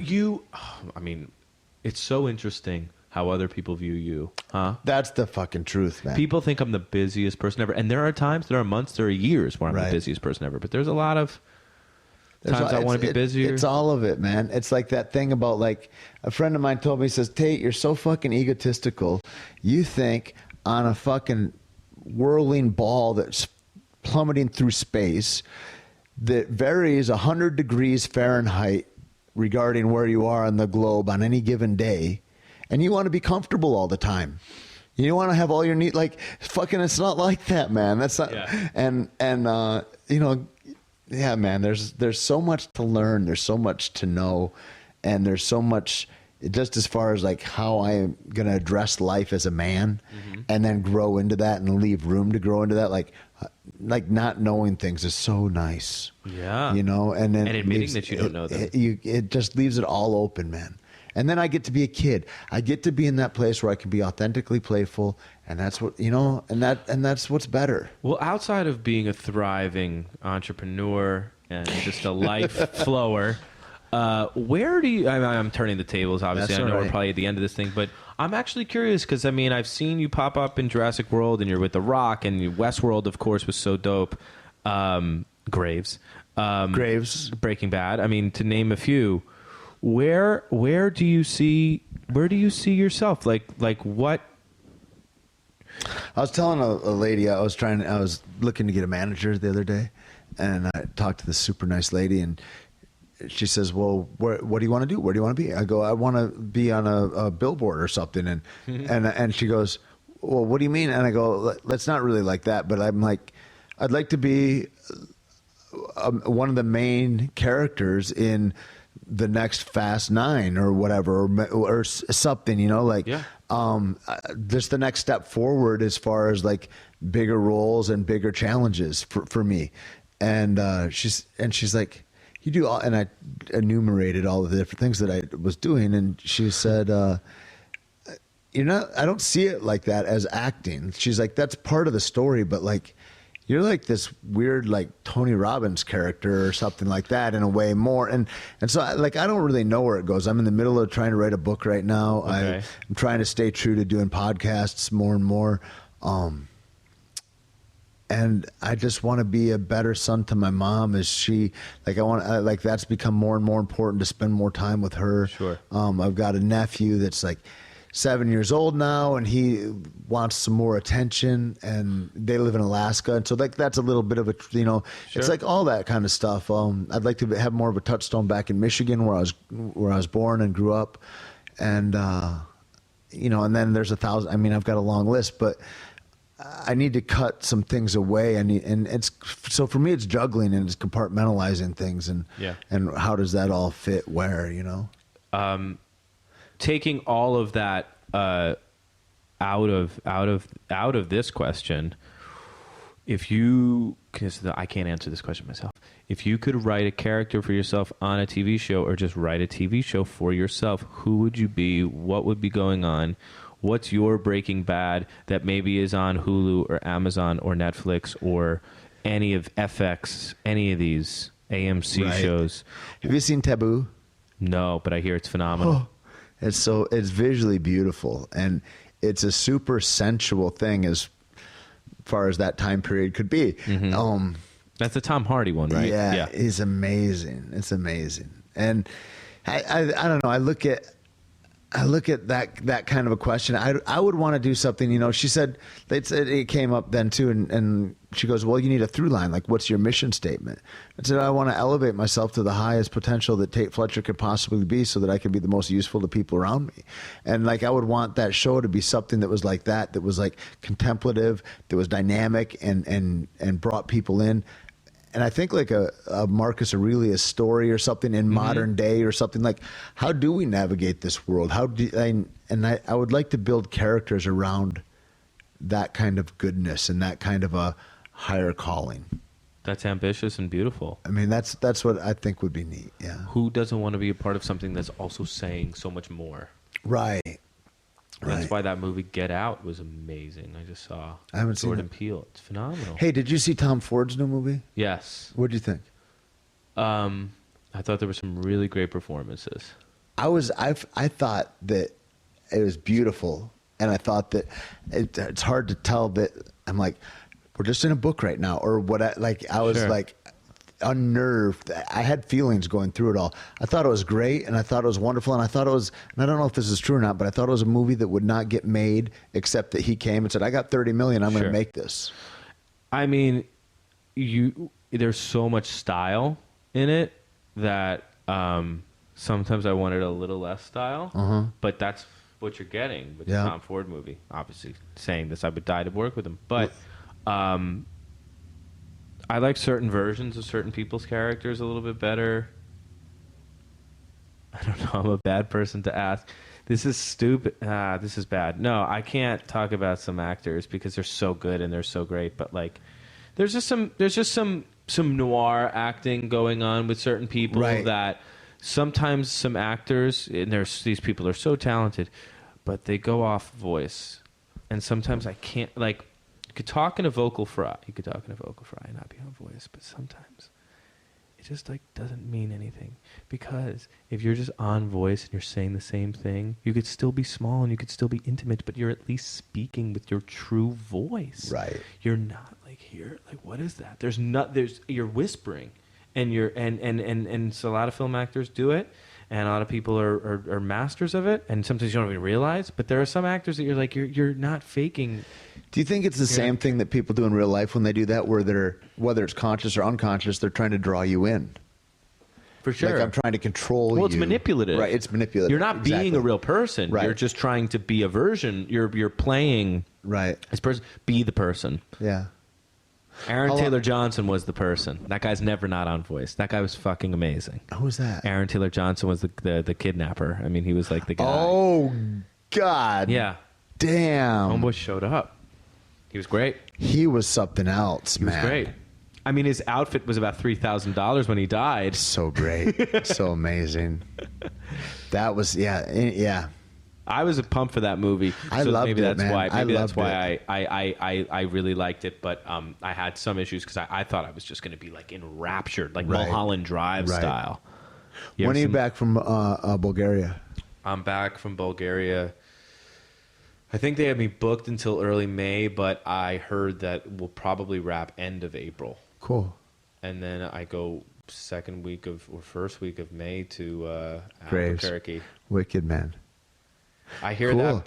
it's so interesting how other people view you, huh? That's the fucking truth, man. People think I'm the busiest person ever, and there are times, there are months, there are years where I'm the busiest person ever. But there's a lot of times I want to be busier. It's all of it, man. It's like that thing about, like, a friend of mine told me, he says, Tait, you're so fucking egotistical. You think on a fucking whirling ball that's plummeting through space, that varies 100 degrees Fahrenheit regarding where you are on the globe on any given day, and you want to be comfortable all the time. You want to have all your needs. Like, fucking, it's not like that, man. That's not. Yeah. And you know, yeah, man. There's so much to learn. There's so much to know, and there's so much just as far as like how I'm gonna address life as a man, and then grow into that and leave room to grow into that. Like not knowing things is so nice. Yeah. You know, and then admitting that you don't know them. It just leaves it all open, man. And then I get to be a kid. I get to be in that place where I can be authentically playful, and that's what, you know, and that's what's better. Well, outside of being a thriving entrepreneur and just a life flower, where do you? I'm turning the tables. Obviously, I know we're probably at the end of this thing, but I'm actually curious because I mean, I've seen you pop up in Jurassic World, and you're with The Rock, and Westworld, of course, was so dope. Graves, Breaking Bad. I mean, to name a few. Where do you see yourself? Like what? I was telling a lady I was looking to get a manager the other day, and I talked to this super nice lady, and she says, "Well, what do you want to do? Where do you want to be?" I go, "I want to be on a billboard or something." And she goes, "Well, what do you mean?" And I go, "That's not really like that, but I'm like, I'd like to be one of the main characters in the next Fast 9 or whatever, or something, you know, like, just the next step forward as far as like bigger roles and bigger challenges for me." And she's like, "You do all," and I enumerated all of the different things that I was doing. And she said, "You know, I don't see it like that as acting." She's like, "That's part of the story, but like, you're like this weird, like Tony Robbins character or something like that in a way more." And so I don't really know where it goes. I'm in the middle of trying to write a book right now. Okay. I'm trying to stay true to doing podcasts more and more. And I just want to be a better son to my mom as she, like, that's become more and more important to spend more time with her. Sure. I've got a nephew that's like 7 years old now, and he wants some more attention, and they live in Alaska, and so like that's a little bit of a, you know, it's like all that kind of stuff. I'd like to have more of a touchstone back in Michigan where I was born and grew up, and you know, and then there's 1,000. I mean, I've got a long list, but I need to cut some things away. And it's so for me, it's juggling and it's compartmentalizing things, and how does that all fit where, you know. Taking all of that out of this question, because I can't answer this question myself. If you could write a character for yourself on a TV show, or just write a TV show for yourself, who would you be? What would be going on? What's your Breaking Bad that maybe is on Hulu or Amazon or Netflix or any of FX, any of these AMC shows? Have you seen Taboo? No, but I hear it's phenomenal. It's visually beautiful, and it's a super sensual thing as far as that time period could be. Mm-hmm. That's the Tom Hardy one, right? Yeah, it's amazing. It's amazing, and I don't know. I look at that kind of a question. I would want to do something. You know, she said it came up then too, and she goes, "Well, you need a through line. Like, what's your mission statement?" I said, "I want to elevate myself to the highest potential that Tait Fletcher could possibly be, so that I could be the most useful to people around me." And like, I would want that show to be something that was like that was like contemplative, that was dynamic, and brought people in. And I think like a Marcus Aurelius story or something in modern day or something, like, how do we navigate this world? I would like to build characters around that kind of goodness and that kind of a higher calling. That's ambitious and beautiful. I mean, that's what I think would be neat. Yeah. Who doesn't want to be a part of something that's also saying so much more? Right. That's why that movie Get Out was amazing. I just saw Jordan Peele. It's phenomenal. Hey, did you see Tom Ford's new movie? Yes. What did you think? I thought there were some really great performances. I thought that it was beautiful, and I thought that it's hard to tell that I'm like, we're just in a book right now, or what? I was like unnerved. I had feelings going through it all. I thought it was great, and I thought it was wonderful, and I thought it was, and I don't know if this is true or not, but I thought it was a movie that would not get made except that he came and said, "I got $30 million. I'm going to make this." I mean, there's so much style in it that sometimes I wanted a little less style. But that's what you're getting with the Tom Ford movie. Obviously, saying this, I would die to work with him. But I like certain versions of certain people's characters a little bit better. I don't know. I'm a bad person to ask. This is stupid. This is bad. No, I can't talk about some actors because they're so good and they're so great. But like, there's just some noir acting going on with certain people that sometimes some actors, and these people are so talented, but they go off voice, and sometimes I can't. Like, you could talk in a vocal fry. You could talk in a vocal fry and not be on voice, but sometimes it just like doesn't mean anything, because if you're just on voice and you're saying the same thing, you could still be small and you could still be intimate, but you're at least speaking with your true voice. Right. You're not like here. Like, what is that? You're whispering, and so a lot of film actors do it, and a lot of people are masters of it, and sometimes you don't even realize. But there are some actors that you're like, you're not faking. Do you think it's the same thing that people do in real life when they do that, where they're, whether it's conscious or unconscious, they're trying to draw you in? For sure. Like, I'm trying to control you. Well, it's manipulative. Right, it's manipulative. You're not being a real person. Right. You're just trying to be a version. You're playing this person. Be the person. Yeah. Aaron Taylor Johnson was the person. That guy's never not on voice. That guy was fucking amazing. Who was that? Aaron Taylor Johnson was the kidnapper. I mean, he was like the guy. Oh, God. Yeah. Damn. Homeboy showed up. He was great. He was something else, man. He was great. I mean, his outfit was about $3,000 when he died. So great. So amazing. That was, yeah. I was a pump for that movie. I loved it, man. Maybe that's why I really liked it. But I had some issues because I thought I was just going to be like enraptured, like Mulholland Drive style. When are you back from Bulgaria? I'm back from Bulgaria. I think they had me booked until early May, but I heard that we'll probably wrap end of April. Cool. And then I go first week of May to Albuquerque. Wicked, man. I hear that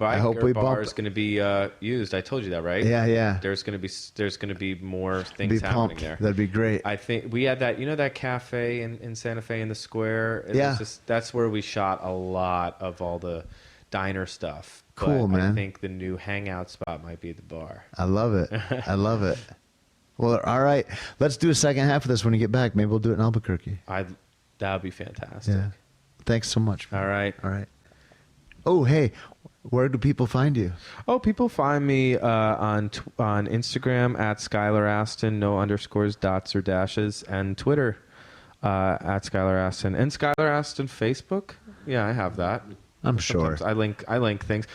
bar is going to be used. I told you that, right? Yeah. There's going to be more things happening there. That'd be great. I think we had that. You know that cafe in Santa Fe in the square. That's where we shot a lot of all the diner stuff. Cool, man. I think the new hangout spot might be at the bar. I love it. I love it. Well, all right. Let's do a second half of this when you get back. Maybe we'll do it in Albuquerque. That would be fantastic. Yeah. Thanks so much, man. All right. Oh, hey, where do people find you? Oh, people find me on Instagram at Skylar Astin, no underscores, dots, or dashes, and Twitter at Skylar Astin, and Skylar Astin Facebook. Yeah, I have that. I'm sure. I link things.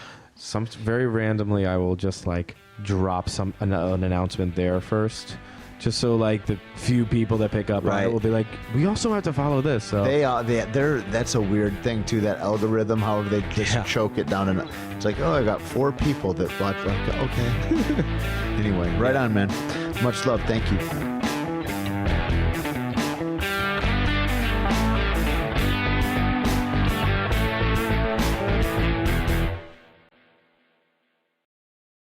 Very randomly, I will just like drop an announcement there first, just so like the few people that pick up on it will be like, we also have to follow this. So that's a weird thing too. That algorithm, however they just choke it down, and it's like, oh, I got 4 people that watch. Like, okay. Anyway, right on, man. Much love. Thank you.